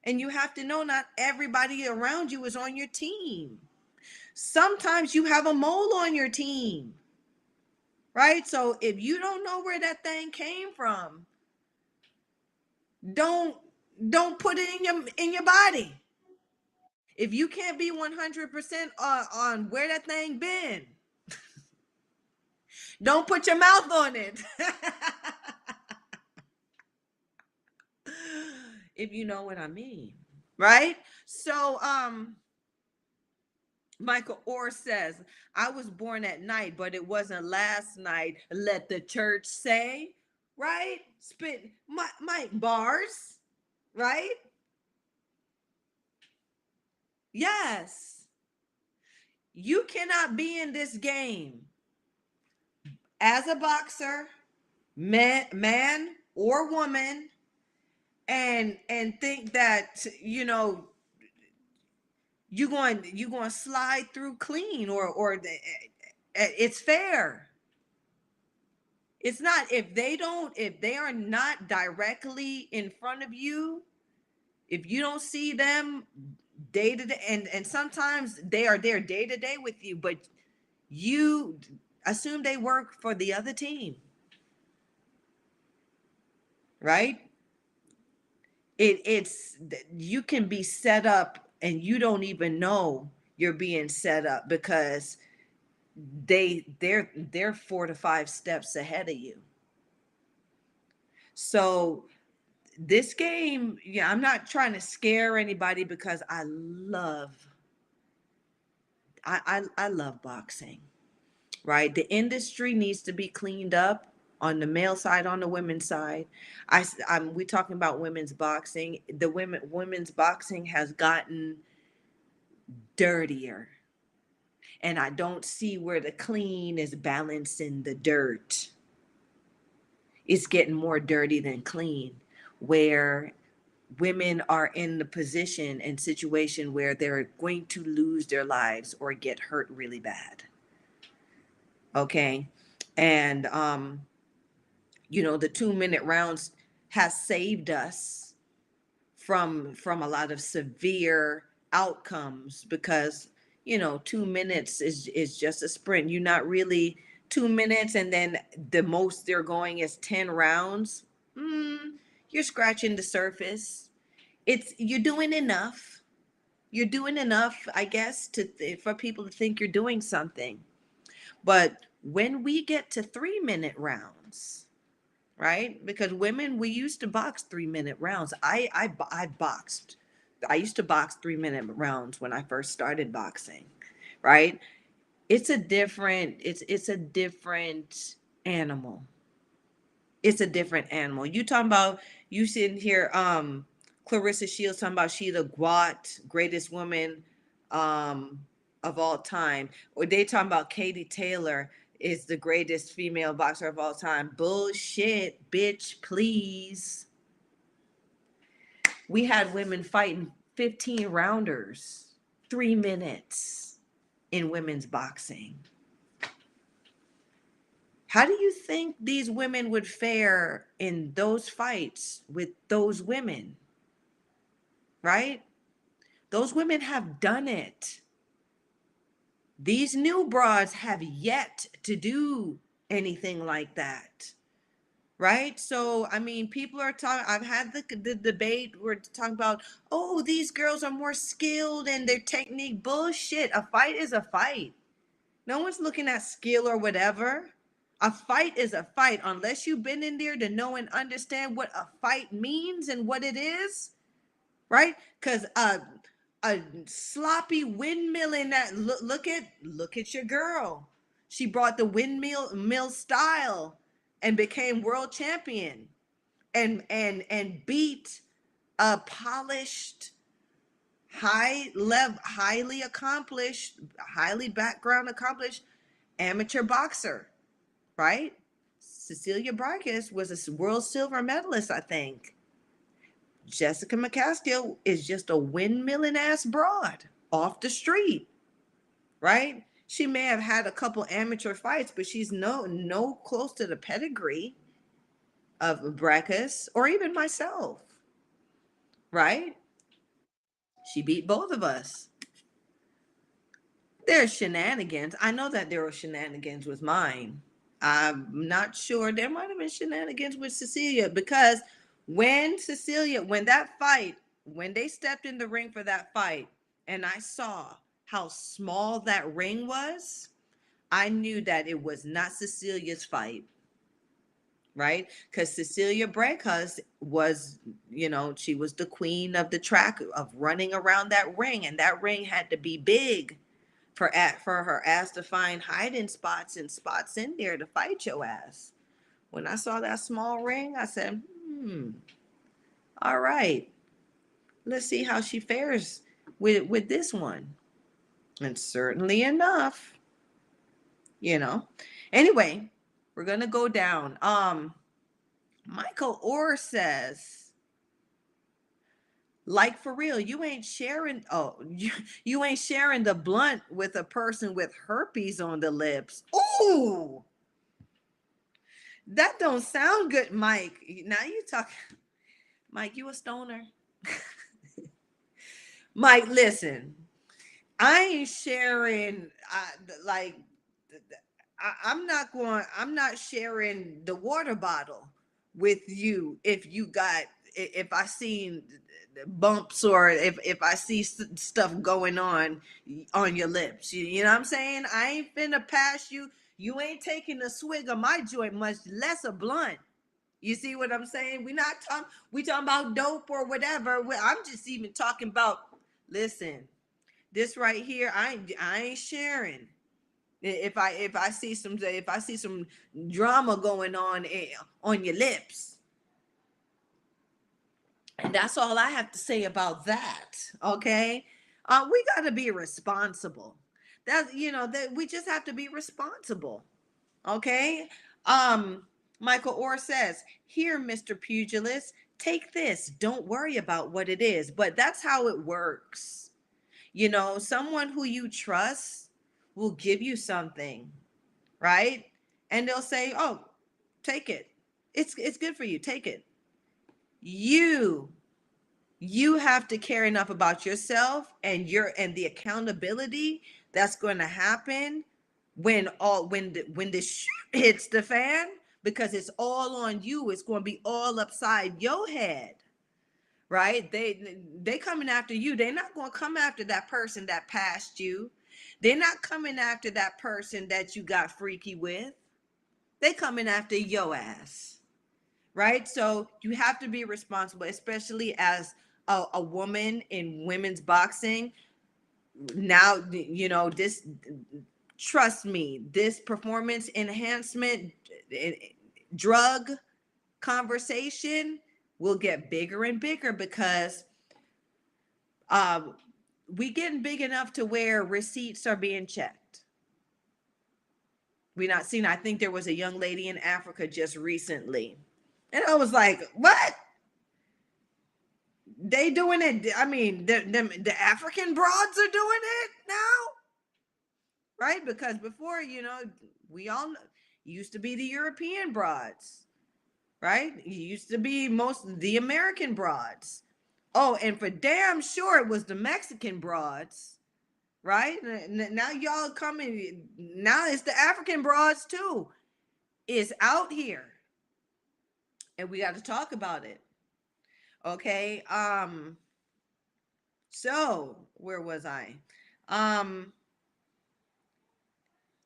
And you have to know not everybody around you is on your team. Sometimes you have a mole on your team, right? So if you don't know where that thing came from, don't don't put it in your body. If you can't be 100% on where that thing been, don't put your mouth on it. If you know what I mean, right? So Michael Orr says, I was born at night, but it wasn't last night. Let the church say, right? Spit Mike bars, right? Yes. You cannot be in this game as a boxer, man or woman, and think that you're going to slide through clean or it's fair. It's not. If they are not directly in front of you, if you don't see them day to day, and sometimes they are there day to day with you, but you assume they work for the other team, right? It's you can be set up and you don't even know you're being set up because they're 4 to 5 steps ahead of you. So this game, yeah, I'm not trying to scare anybody because I love boxing, right? The industry needs to be cleaned up on the male side, on the women's side. We talking about women's boxing. The women's boxing has gotten dirtier, and I don't see where the clean is balancing the dirt. It's getting more dirty than clean, where women are in the position and situation where they're going to lose their lives or get hurt really bad. Okay. And the 2-minute rounds has saved us from a lot of severe outcomes because 2 minutes is just a sprint. You're not really 2 minutes, and then the most they're going is 10 rounds. You're scratching the surface. You're doing enough. You're doing enough, I guess, for people to think you're doing something. But when we get to 3-minute rounds, right? Because women, we used to box 3-minute rounds. I boxed. I used to box 3-minute rounds when I first started boxing, right? It's a different animal. It's a different animal. You sitting here, Clarissa Shields talking about she the greatest woman of all time. Or they talking about Katie Taylor is the greatest female boxer of all time. Bullshit, bitch, please. We had women fighting 15 rounders, 3 minutes in women's boxing. How do you think these women would fare in those fights with those women? Right? Those women have done it. These new broads have yet to do anything like that. Right? So, I mean, people are talking, I've had the debate, we're talking about, oh, these girls are more skilled and their technique. Bullshit. A fight is a fight. No one's looking at skill or whatever. A fight is a fight. Unless you've been in there to know and understand what a fight means and what it is, right? Because a sloppy windmill in that look at your girl. She brought the windmill style and became world champion and beat a polished, highly accomplished, highly background accomplished amateur boxer, right? Cecilia Brækhus was a world silver medalist, I think. Jessica McCaskill is just a windmilling ass broad off the street, right? She may have had a couple amateur fights, but she's no close to the pedigree of Brækhus or even myself, right? She beat both of us. There's shenanigans. I know that there were shenanigans with mine. I'm not sure. There might have been shenanigans with Cecilia because when that fight, when they stepped in the ring for that fight, and I saw how small that ring was, I knew that it was not Cecilia's fight, right? Because Cecilia Brækhus was, she was the queen of the track of running around that ring, and that ring had to be big for her ass to find hiding spots and spots in there to fight your ass. When I saw that small ring, I said, all right, let's see how she fares with this one. And certainly enough, you know. Anyway, we're gonna go down. Michael Orr says, like for real, you ain't sharing. Oh, you ain't sharing the blunt with a person with herpes on the lips. Ooh, that don't sound good, Mike. Now you talk, Mike. You a stoner, Mike? Listen, I ain't sharing. Like, I'm not going. I'm not sharing the water bottle with you if you got. If I seen bumps or if I see stuff going on your lips, you know what I'm saying? I ain't finna pass you. You ain't taking a swig of my joint, much less a blunt. You see what I'm saying? We talking about dope or whatever. I'm just even talking about. Listen, this right here, I ain't sharing. If I see some drama going on your lips, and that's all I have to say about that. Okay, we got to be responsible. That we just have to be responsible. Okay. Um, Michael Orr says, "Here, Mr. Pugilist, take this. Don't worry about what it is." But that's how it works. Someone who you trust will give you something, right? And they'll say, "Oh, take it. It's good for you. Take it." You you have to care enough about yourself and the accountability that's going to happen when the shit hits the fan, because it's all on you. It's going to be all upside your head, right? They coming after you. They're not going to come after that person that passed you. They're not coming after that person that you got freaky with. They coming after your ass, right? So you have to be responsible, especially as a woman in women's boxing. Now, this, trust me, this performance enhancement drug conversation will get bigger and bigger because um, we getting big enough to where receipts are being checked. We not seen. I think there was a young lady in Africa just recently, and I was like, "What? They doing it? I mean, the African broads are doing it now, right? Because before, we all used to be the European broads, right? It used to be most the American broads. Oh, and for damn sure it was the Mexican broads, right? Now y'all coming. Now it's the African broads too. It's out here, and we got to talk about it. Okay. So where was I? Um,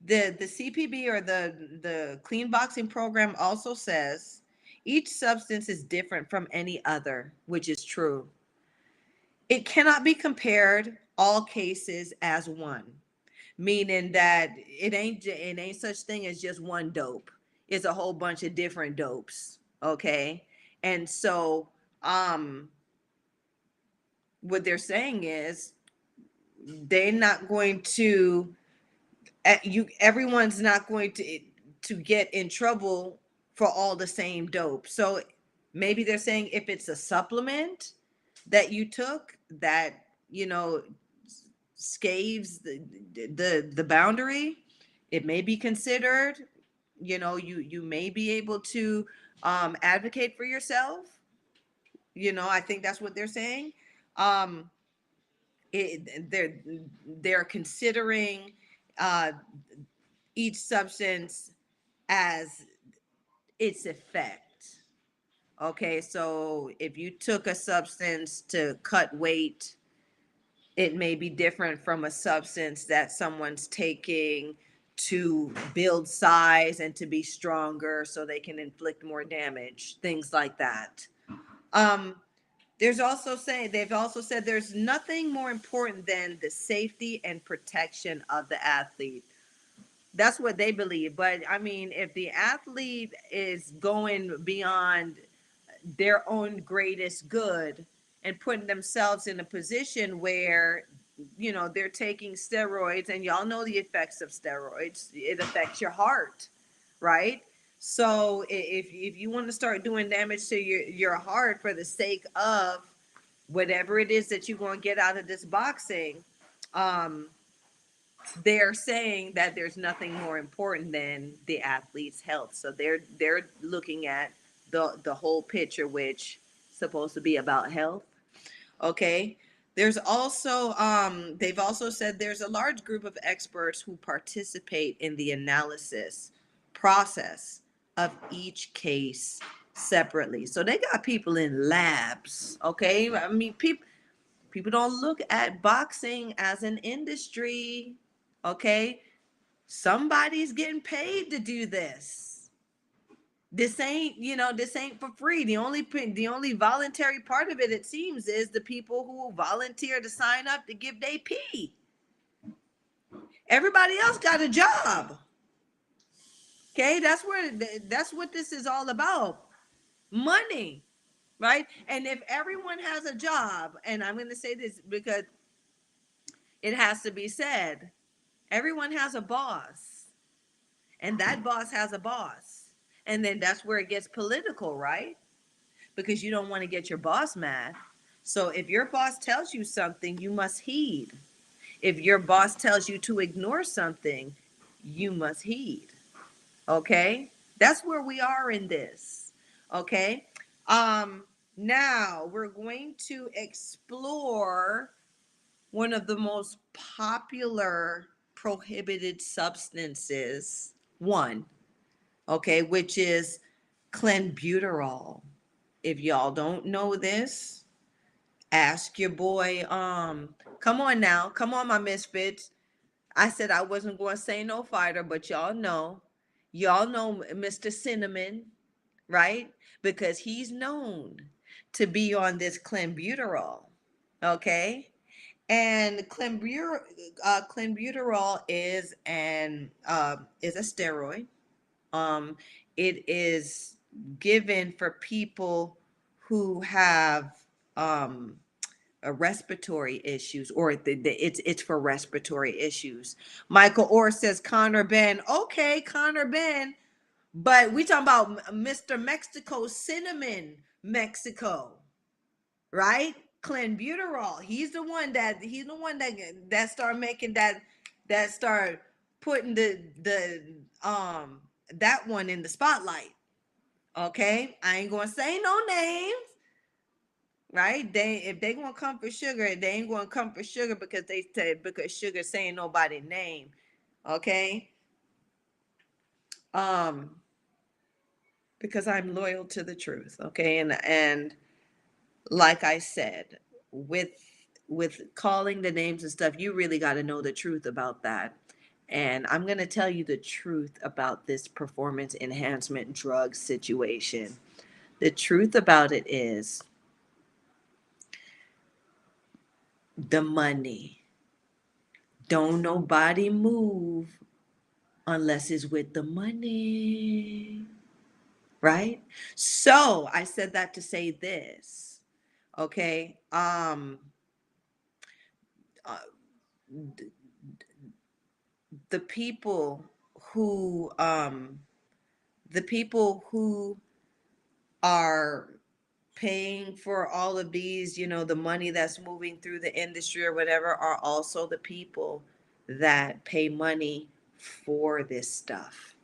The CPB, or the clean boxing program, also says each substance is different from any other, which is true. It cannot be compared all cases as one, meaning that it ain't such thing as just one dope. It's a whole bunch of different dopes, okay? And so um what they're saying is they're not going to everyone's not going to get in trouble for all the same dope. So maybe they're saying if it's a supplement that you took that, you know, scaves the boundary, it may be considered, you know, you may be able to advocate for yourself. You know, I think that's what they're saying. um they're considering uh each substance as its effect. Okay, so if you took a substance to cut weight, it may be different from a substance that someone's taking to build size and to be stronger so they can inflict more damage, things like that. Um, they've also said there's nothing more important than the safety and protection of the athlete. That's what they believe. But I mean, if the athlete is going beyond their own greatest good and putting themselves in a position where, you know, they're taking steroids, and y'all know the effects of steroids, it affects your heart, right? So if you want to start doing damage to your heart for the sake of whatever it is that you're going to get out of this boxing, um they're saying that there's nothing more important than the athlete's health. So they're looking at the whole picture, which is supposed to be about health. Okay. There's also they've also said there's a large group of experts who participate in the analysis process of each case separately. So they got people in labs. Okay. I mean, people don't look at boxing as an industry. Okay, somebody's getting paid to do this. This ain't for free. The only voluntary part of it seems, is the people who volunteer to sign up to give their pee. Everybody else got a job. Okay, that's what this is all about. Money, right? And if everyone has a job, and I'm going to say this because it has to be said, everyone has a boss, and that boss has a boss. And then that's where it gets political, right? Because you don't want to get your boss mad. So if your boss tells you something, you must heed. If your boss tells you to ignore something, you must heed. Okay? That's where we are in this. Okay? Um Now we're going to explore one of the most popular prohibited substances, one, okay, which is clenbuterol. If y'all don't know this, ask your boy. Come on now, come on, my misfits. I said I wasn't going to say no fighter, but y'all know Mr. Cinnamon, right? Because he's known to be on this clenbuterol, okay? And clenbuterol is a steroid. Um, it is given for people who have um, respiratory issues, or it's for respiratory issues. Michael Orr says Connor Ben. Okay, Connor Ben, but we talking about Mr. Mexico, Cinnamon Mexico, right? Clenbuterol. He's the one that started making that start putting the that one in the spotlight. Okay, I ain't gonna say no names, right? If they gonna come for sugar, they ain't gonna come for sugar because they say because sugar saying nobody's name. Okay, um, because I'm loyal to the truth. Okay, and like I said, with calling the names and stuff, you really got to know the truth about that. And I'm going to tell you the truth about this performance enhancement drug situation. The truth about it is the money. Don't nobody move unless it's with the money. Right? So I said that to say this. Okay. Uh, the people who the people who are paying for all of these, the money that's moving through the industry or whatever, are also the people that pay money for this stuff.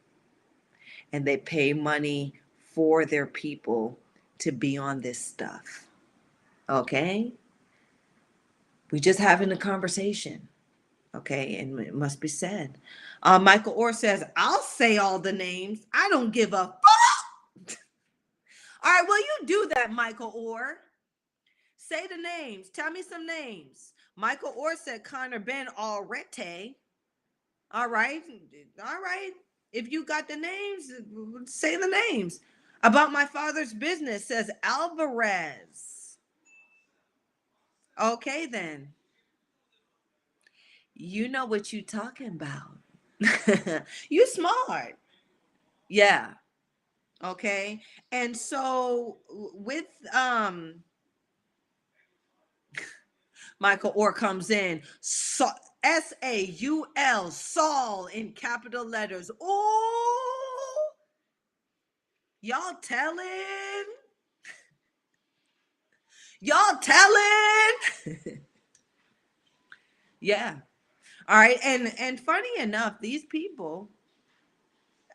And they pay money for their people to be on this stuff. Okay? We just having a conversation. Okay, and it must be said. Michael Orr says, I'll say all the names. I don't give a fuck. All right, well, you do that, Michael Orr. Say the names. Tell me some names. Michael Orr said Connor Ben Alrete. All right. All right. If you got the names, say the names. About my father's business says Alvarez. Okay, then. You know what you talking about. You smart. Yeah. Okay. And so with Michael Orr comes in, so, Saul, Saul in capital letters. Oh, y'all telling? Y'all telling? Yeah. All right. And funny enough, these people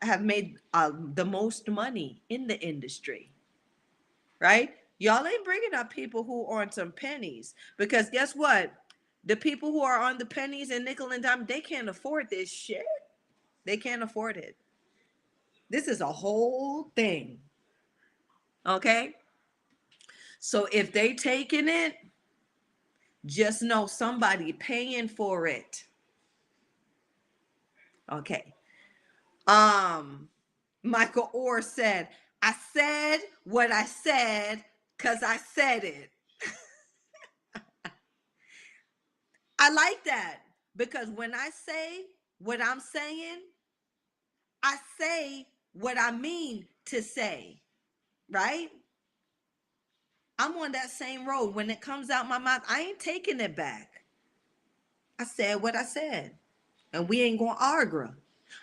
have made the most money in the industry, right? Y'all ain't bringing up people who are on some pennies, because guess what? The people who are on the pennies and nickel and dime, they can't afford this shit. They can't afford it. This is a whole thing. Okay? So if they taking it, just know somebody paying for it. Okay. Michael Orr said, I said what I said because I said it. I like that, because when I say what I'm saying, I say what I mean to say, right? I'm on that same road. When it comes out my mouth, I ain't taking it back. I said what I said, and we ain't gonna argue.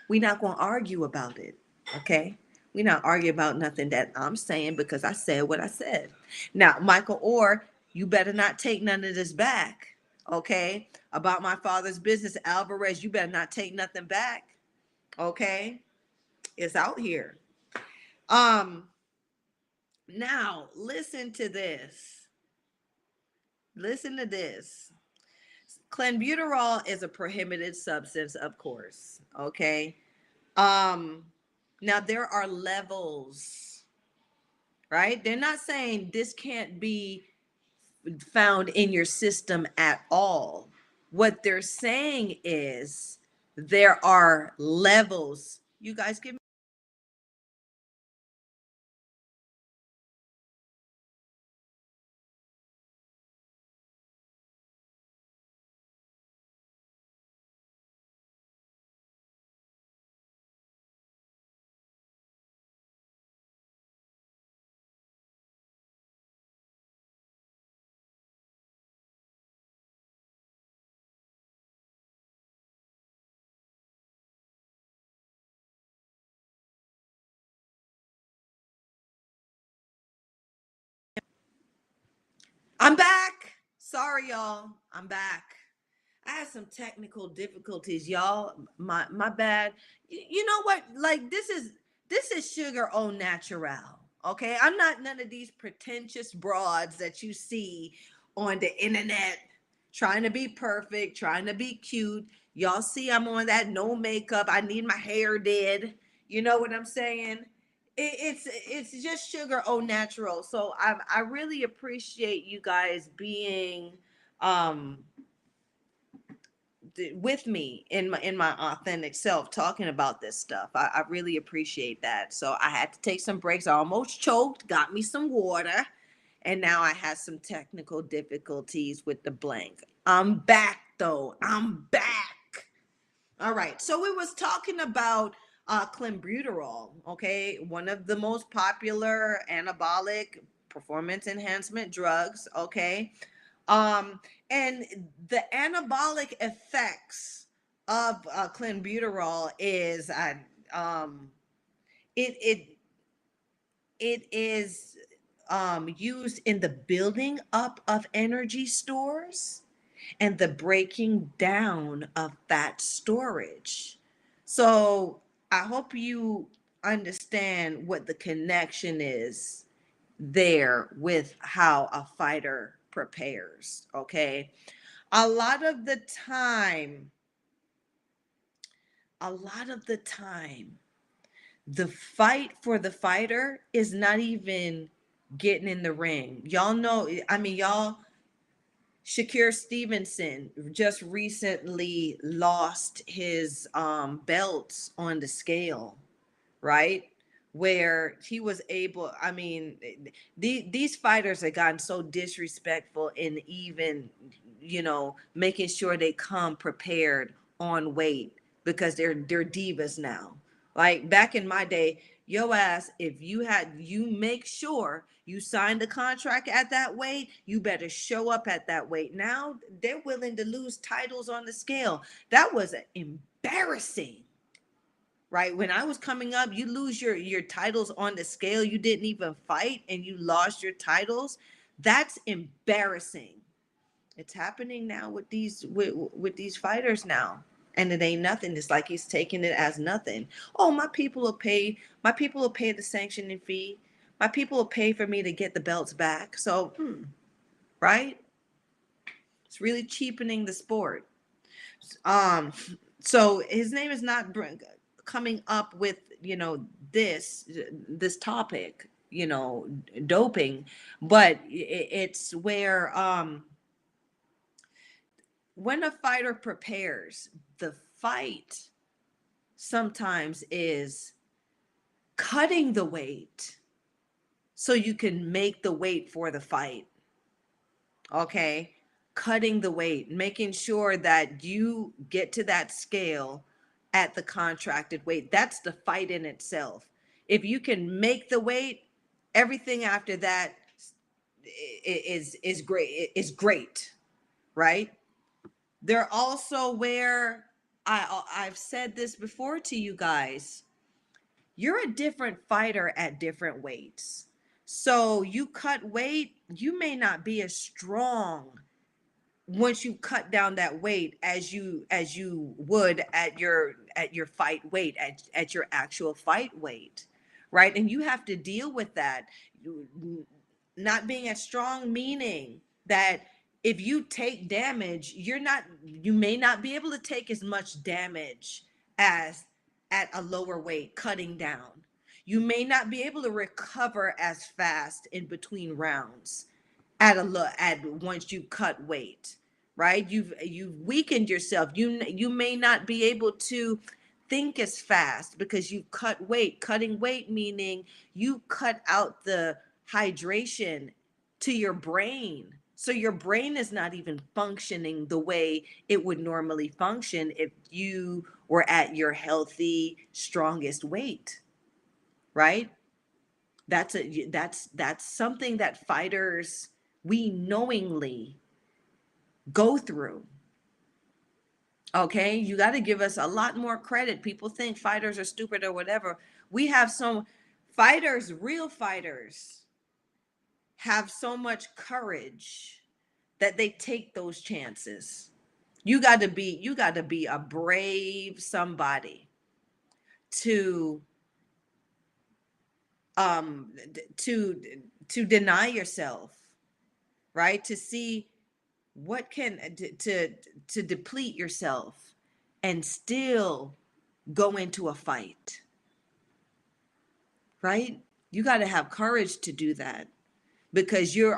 We not gonna argue about it, okay? We not argue about nothing that I'm saying, because I said what I said. Now, Michael Orr, you better not take none of this back, okay? About my father's business, Alvarez, you better not take nothing back, okay? It's out here. Um, Now listen to this. Listen to this. Clenbuterol is a prohibited substance, of course. Okay. Um, Now there are levels, right? They're not saying this can't be found in your system at all. What they're saying is there are levels. You guys give me. I'm back. Sorry, y'all. I'm back. I had some technical difficulties, y'all. My bad. You know what? Like, this is sugar au natural. Okay, I'm not none of these pretentious broads that you see on the internet trying to be perfect, trying to be cute. Y'all see I'm on that no makeup. I need my hair did. You know what I'm saying? It's just sugar au natural. So I really appreciate you guys being um with me in my authentic self talking about this stuff. I really appreciate that. So I had to take some breaks. I almost choked, got me some water, and now I had some technical difficulties with the blank. I'm back though. I'm back. All right. So we was talking about clenbuterol, okay? One of the most popular anabolic performance enhancement drugs, okay? Um, and the anabolic effects of clenbuterol is um, it it it is used in the building up of energy stores and the breaking down of fat storage. So I hope you understand what the connection is there with how a fighter prepares. Okay. A lot of the time, a lot of the time, the fight for the fighter is not even getting in the ring. Y'all know, I mean, y'all, Shakur Stevenson just recently lost his belts on the scale, right? Where he was able, I mean, these fighters have gotten so disrespectful in even, making sure they come prepared on weight because they're divas now. Like back in my day, yo ass, if you make sure you signed the contract at that weight, you better show up at that weight. Now they're willing to lose titles on the scale. That was embarrassing, right? When I was coming up, you lose your titles on the scale. You didn't even fight and you lost your titles. That's embarrassing. It's happening now with these fighters now. And it ain't nothing. It's like he's taking it as nothing. Oh, my people will pay the sanctioning fee. My people will pay for me to get the belts back. So, right? It's really cheapening the sport. Um, so his name is not coming up with this topic, doping, but it's where when a fighter prepares, the fight sometimes is cutting the weight so you can make the weight for the fight. Okay, cutting the weight, making sure that you get to that scale at the contracted weight. That's the fight in itself. If you can make the weight, everything after that is great. Is great, right? They're also where I've said this before to you guys. You're a different fighter at different weights. So you cut weight, you may not be as strong once you cut down that weight as you would at your fight weight, at your actual fight weight, right? And you have to deal with that. Not being as strong, meaning that if you take damage, you may not be able to take as much damage as at a lower weight cutting down. You may not be able to recover as fast in between rounds at once you cut weight, right? You've weakened yourself. You may not be able to think as fast because you cut weight. Cutting weight meaning you cut out the hydration to your brain. So your brain is not even functioning the way it would normally function if you were at your healthy, strongest weight, right? That's something that fighters, we knowingly go through. Okay, you got to give us a lot more credit. People think fighters are stupid or whatever. We have some fighters, real fighters, have so much courage that they take those chances. You got to be a brave somebody to to deny yourself, right? To see what can to deplete yourself and still go into a fight, right? You got to have courage to do that because you're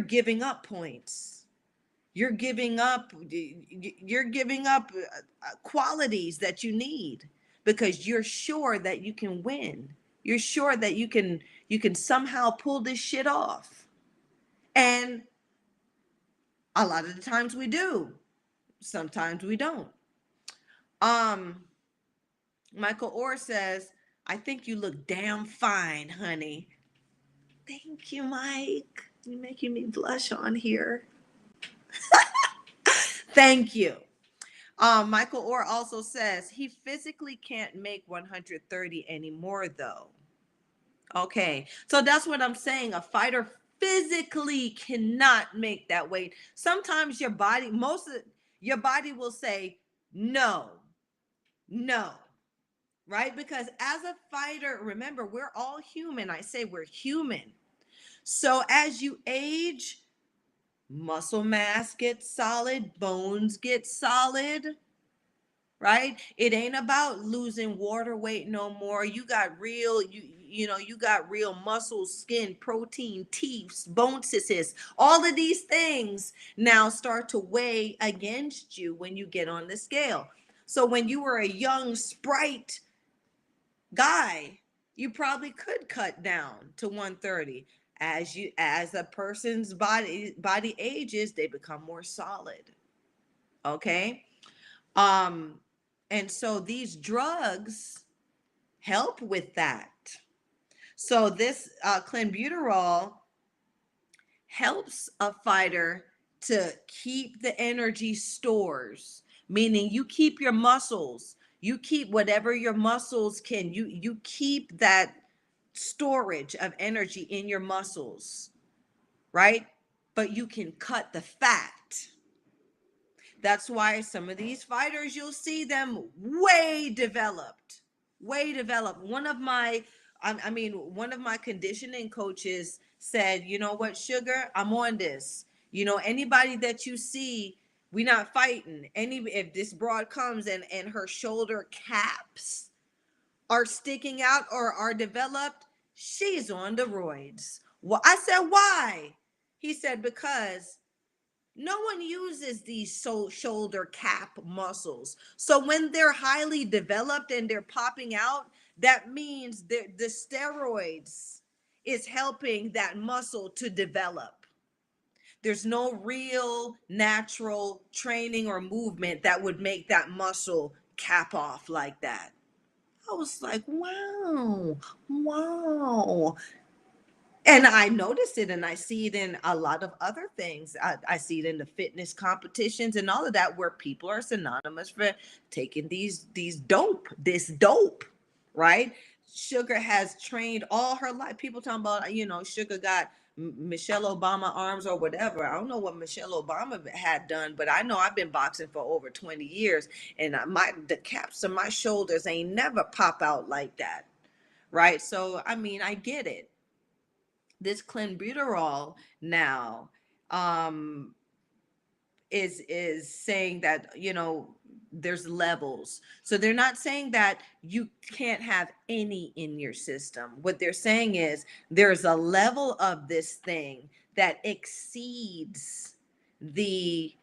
giving up points. qualities that you need because you're sure that you can win. You're sure that you can somehow pull this shit off. And a lot of the times we do. Sometimes we don't. Michael Orr says, I think you look damn fine, honey. Thank you, Mike. You're making me blush on here. Thank you. Michael Orr also says he physically can't make 130 anymore, though. Okay, so that's what I'm saying. A fighter physically cannot make that weight. Sometimes your body, your body will say no, no, right? Because as a fighter, remember, we're all human. I say we're human. So as you age, muscle mass gets solid, bones get solid, right? It ain't about losing water weight no more. You got real, you got real muscle, skin, protein, teeth, bone cysts. All of these things now start to weigh against you when you get on the scale. So when you were a young sprite guy, you probably could cut down to 130. As a person's body ages, they become more solid. Okay? And so these drugs help with that. So this clenbuterol helps a fighter to keep the energy stores, meaning you keep your muscles, you keep whatever your muscles can, you keep that storage of energy in your muscles, right? But you can cut the fat. That's why some of these fighters, you'll see them way developed. One of my conditioning coaches said, you know what, Sugar, I'm on this. Anybody that you see, we not fighting. If this broad comes and her shoulder caps are sticking out or are developed, she's on the roids. Well, I said, why? He said, because no one uses these shoulder cap muscles. So when they're highly developed and they're popping out, that means the steroids is helping that muscle to develop. There's no real natural training or movement that would make that muscle cap off like that. I was like, wow, wow. And I noticed it, and I see it in a lot of other things. I see it in the fitness competitions and all of that, where people are synonymous for taking this dope, right? Sugar has trained all her life. People talking about, Sugar got Michelle Obama arms or whatever. I don't know what Michelle Obama had done, but I know I've been boxing for over 20 years, and the caps of my shoulders ain't never pop out like that, right? So, I get it. This clenbuterol now is saying that there's levels. So they're not saying that you can't have any in your system. What they're saying is there's a level of this thing that exceeds the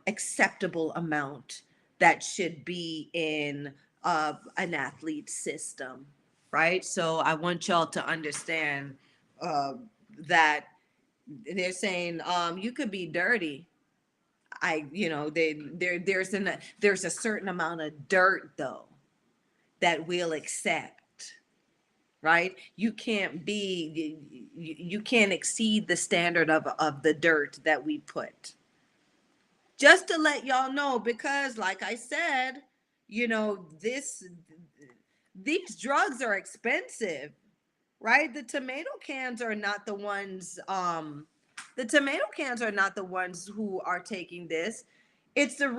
acceptable amount that should be in an athlete's system, right? So I want y'all to understand that they're saying you could be dirty. There's a certain amount of dirt though that we'll accept, right? You can't exceed the standard of the dirt that we put. Just to let y'all know, because like I said, these drugs are expensive, right? The tomato cans are not the ones who are taking this. It's the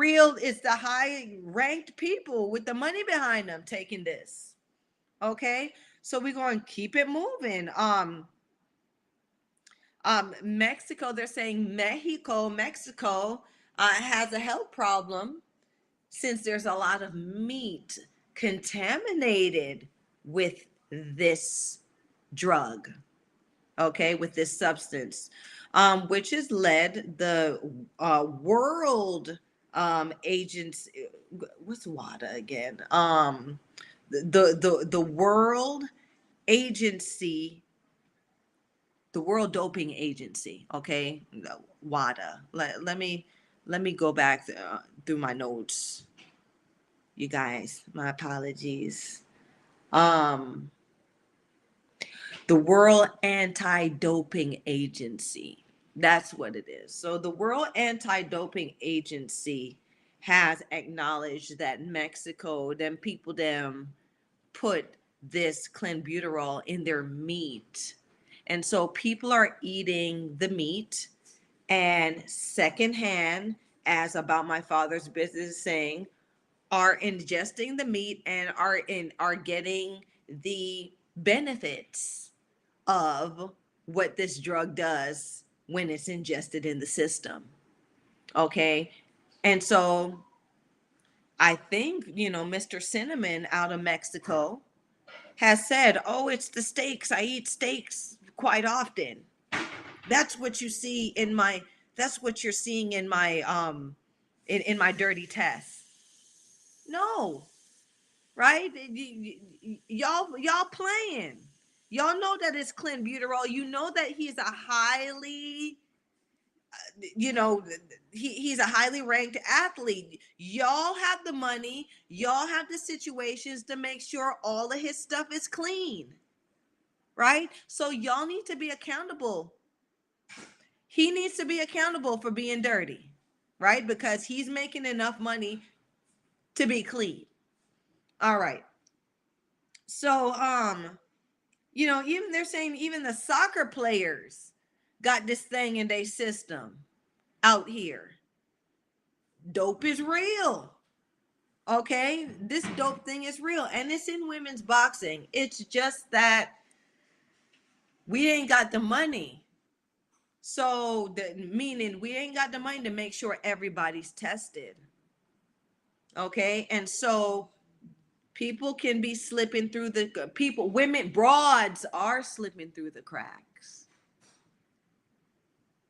high ranked people with the money behind them taking this. Okay? So we're going to keep it moving. Mexico, they're saying Mexico has a health problem since there's a lot of meat contaminated with this drug, okay, with this substance. which has led the world agency. What's WADA again? The world agency, the World Doping Agency. Okay, no, WADA. Let me go back through my notes, you guys. My apologies. Um, the World Anti-Doping Agency. That's what it is. So the World Anti-Doping Agency has acknowledged that Mexico, them people, them put this clenbuterol in their meat. And so people are eating the meat, and secondhand, as About My Father's Business is saying, are ingesting the meat and are getting the benefits of what this drug does when it's ingested in the system. Okay. And so I think, Mr. Cinnamon out of Mexico has said, "Oh, it's the steaks. I eat steaks quite often." That's what you see in my that's what you're seeing in my in my dirty tests. No, right? Y'all playing. Y'all know that it's clenbuterol. You know that he's a highly, you know, he's a highly ranked athlete. Y'all have the money. Y'all have the situations to make sure all of his stuff is clean, right? So y'all need to be accountable. He needs to be accountable for being dirty, right? Because he's making enough money to be clean. All right. So, even they're saying even the soccer players got this thing in their system out here. Dope is real. Okay? This dope thing is real. And it's in women's boxing. It's just that we ain't got the money. So, meaning we ain't got the money to make sure everybody's tested. Okay? And so people can be slipping through women, broads are slipping through the cracks.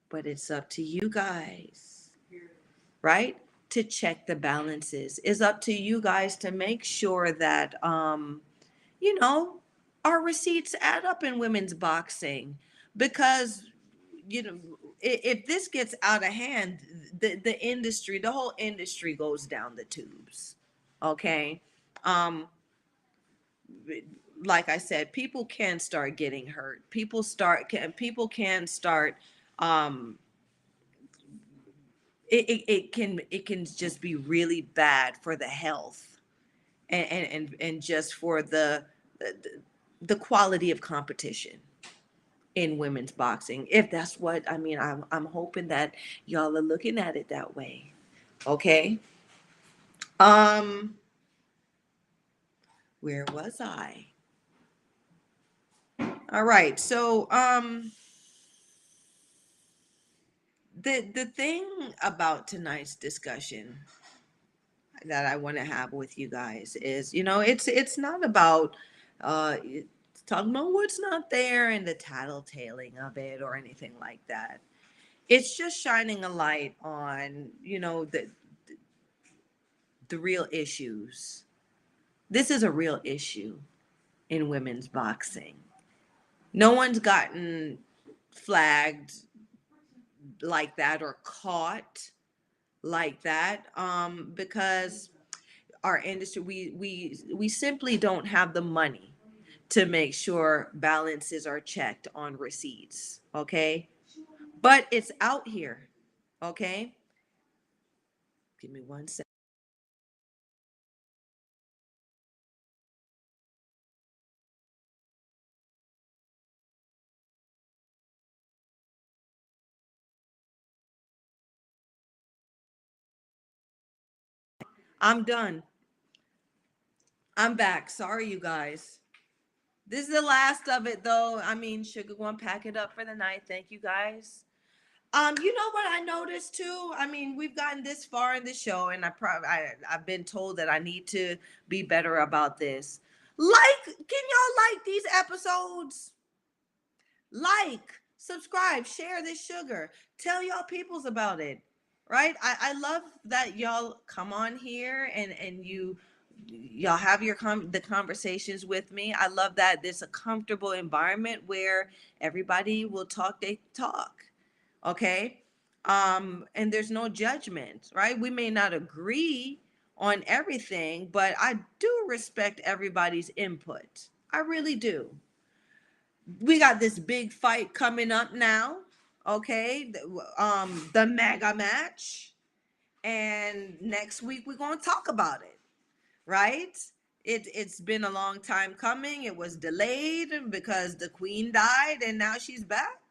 But it's up to you guys, right? To check the balances. It's up to you guys to make sure that, you know, our receipts add up in women's boxing. Because, if this gets out of hand, the whole industry goes down the tubes. Okay. Um, like I said, people can start getting hurt. People can start, um, it can just be really bad for the health, and just for the the quality of competition in women's boxing. If that's what I mean, I'm hoping that y'all are looking at it that way. Okay. Um, where was I? All right. So, the thing about tonight's discussion that I want to have with you guys is, it's not about it's talking about what's not there and the tattletaling of it or anything like that. It's just shining a light on, the real issues. This is a real issue in women's boxing. No one's gotten flagged like that or caught like that, because our industry, we simply don't have the money to make sure balances are checked on receipts. Okay. But it's out here. Okay. Give me 1 second. I'm done. I'm back. Sorry, you guys. This is the last of it, though. I mean, Sugar gonna pack it up for the night. Thank you guys. You know what I noticed too? I mean, we've gotten this far in the show, and I've been told that I need to be better about this. Can y'all like these episodes? Like, subscribe, share this sugar, tell y'all peoples about it. Right? I love that y'all come on here and y'all have the conversations with me. I love that there's a comfortable environment where everybody will talk they talk. Okay? And there's no judgment, right? We may not agree on everything, but I do respect everybody's input. I really do. We got this big fight coming up now. Okay, the mega match, and next week we're gonna talk about it. Right? It's been a long time coming. It was delayed because the queen died, and now she's back.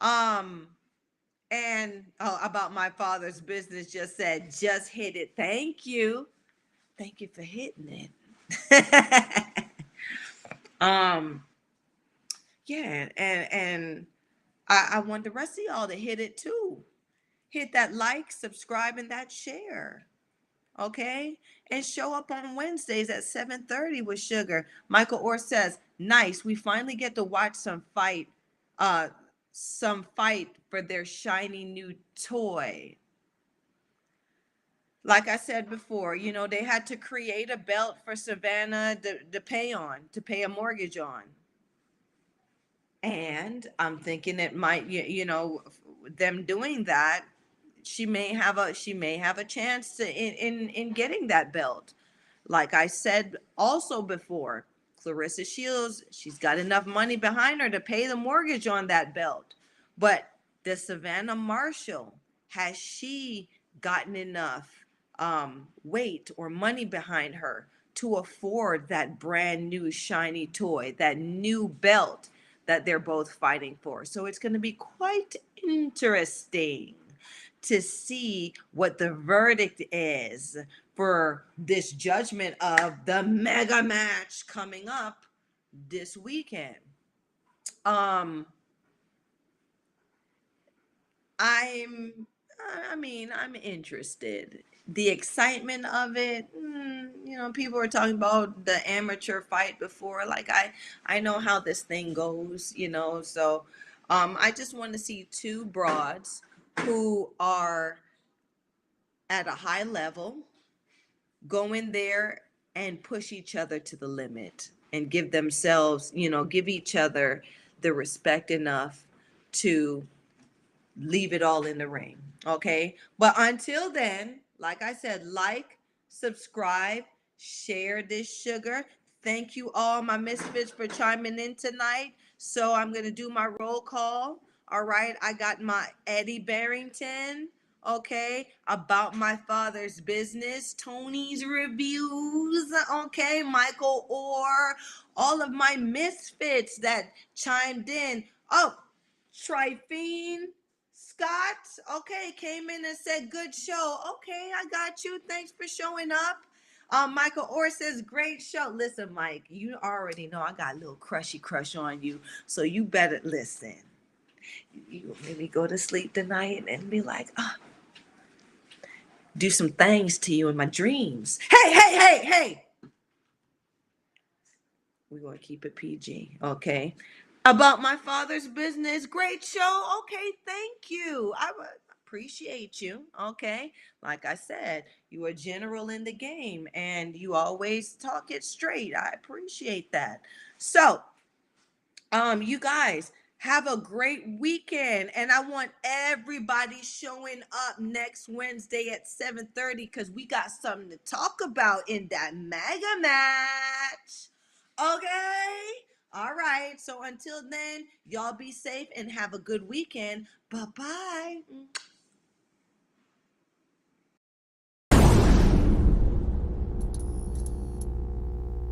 Um, and oh, about my father's business, just said, just hit it. Thank you for hitting it. um, yeah, and I want the rest of y'all to hit it too. Hit that like, subscribe, and that share. Okay? And show up on Wednesdays at 7:30 with Sugar. Michael Orr says, nice. We finally get to watch uh, some fight for their shiny new toy. Like I said before, they had to create a belt for Savannah to pay on, to pay a mortgage on. And I'm thinking it might, them doing that, she may have a chance in getting that belt. Like I said also before, Clarissa Shields, she's got enough money behind her to pay the mortgage on that belt. But the Savannah Marshall, has she gotten enough weight or money behind her to afford that brand new shiny toy, that new belt that they're both fighting for? So it's going to be quite interesting to see what the verdict is for this judgment of the mega match coming up this weekend. Um, I'm, I'm interested. The excitement of it, people were talking about the amateur fight before. Like I know how this thing goes, So, I just want to see two broads who are at a high level go in there and push each other to the limit and give themselves, give each other the respect enough to leave it all in the ring. Okay. But until then, like I said, like, subscribe, share this sugar. Thank you all, my misfits, for chiming in tonight. So I'm going to do my roll call. All right. I got my Eddie Barrington. Okay. About my father's business, Tony's reviews. Okay. Michael Orr, all of my misfits that chimed in. Oh, Trifine Scott, okay, came in and said, good show. Okay, I got you. Thanks for showing up. Michael Orr says, great show. Listen, Mike, you already know I got a little crushy crush on you, so you better listen. You made me go to sleep tonight and be like, do some things to you in my dreams. Hey, hey, hey, hey. We're going to keep it PG, okay? About my father's business. Great show. Okay, thank you. I appreciate you. Okay. Like I said, you are general in the game and you always talk it straight. I appreciate that. So, you guys have a great weekend, and I want everybody showing up next Wednesday at 7:30 because we got something to talk about in that mega match. Okay. All right. So until then, y'all be safe and have a good weekend. Bye bye.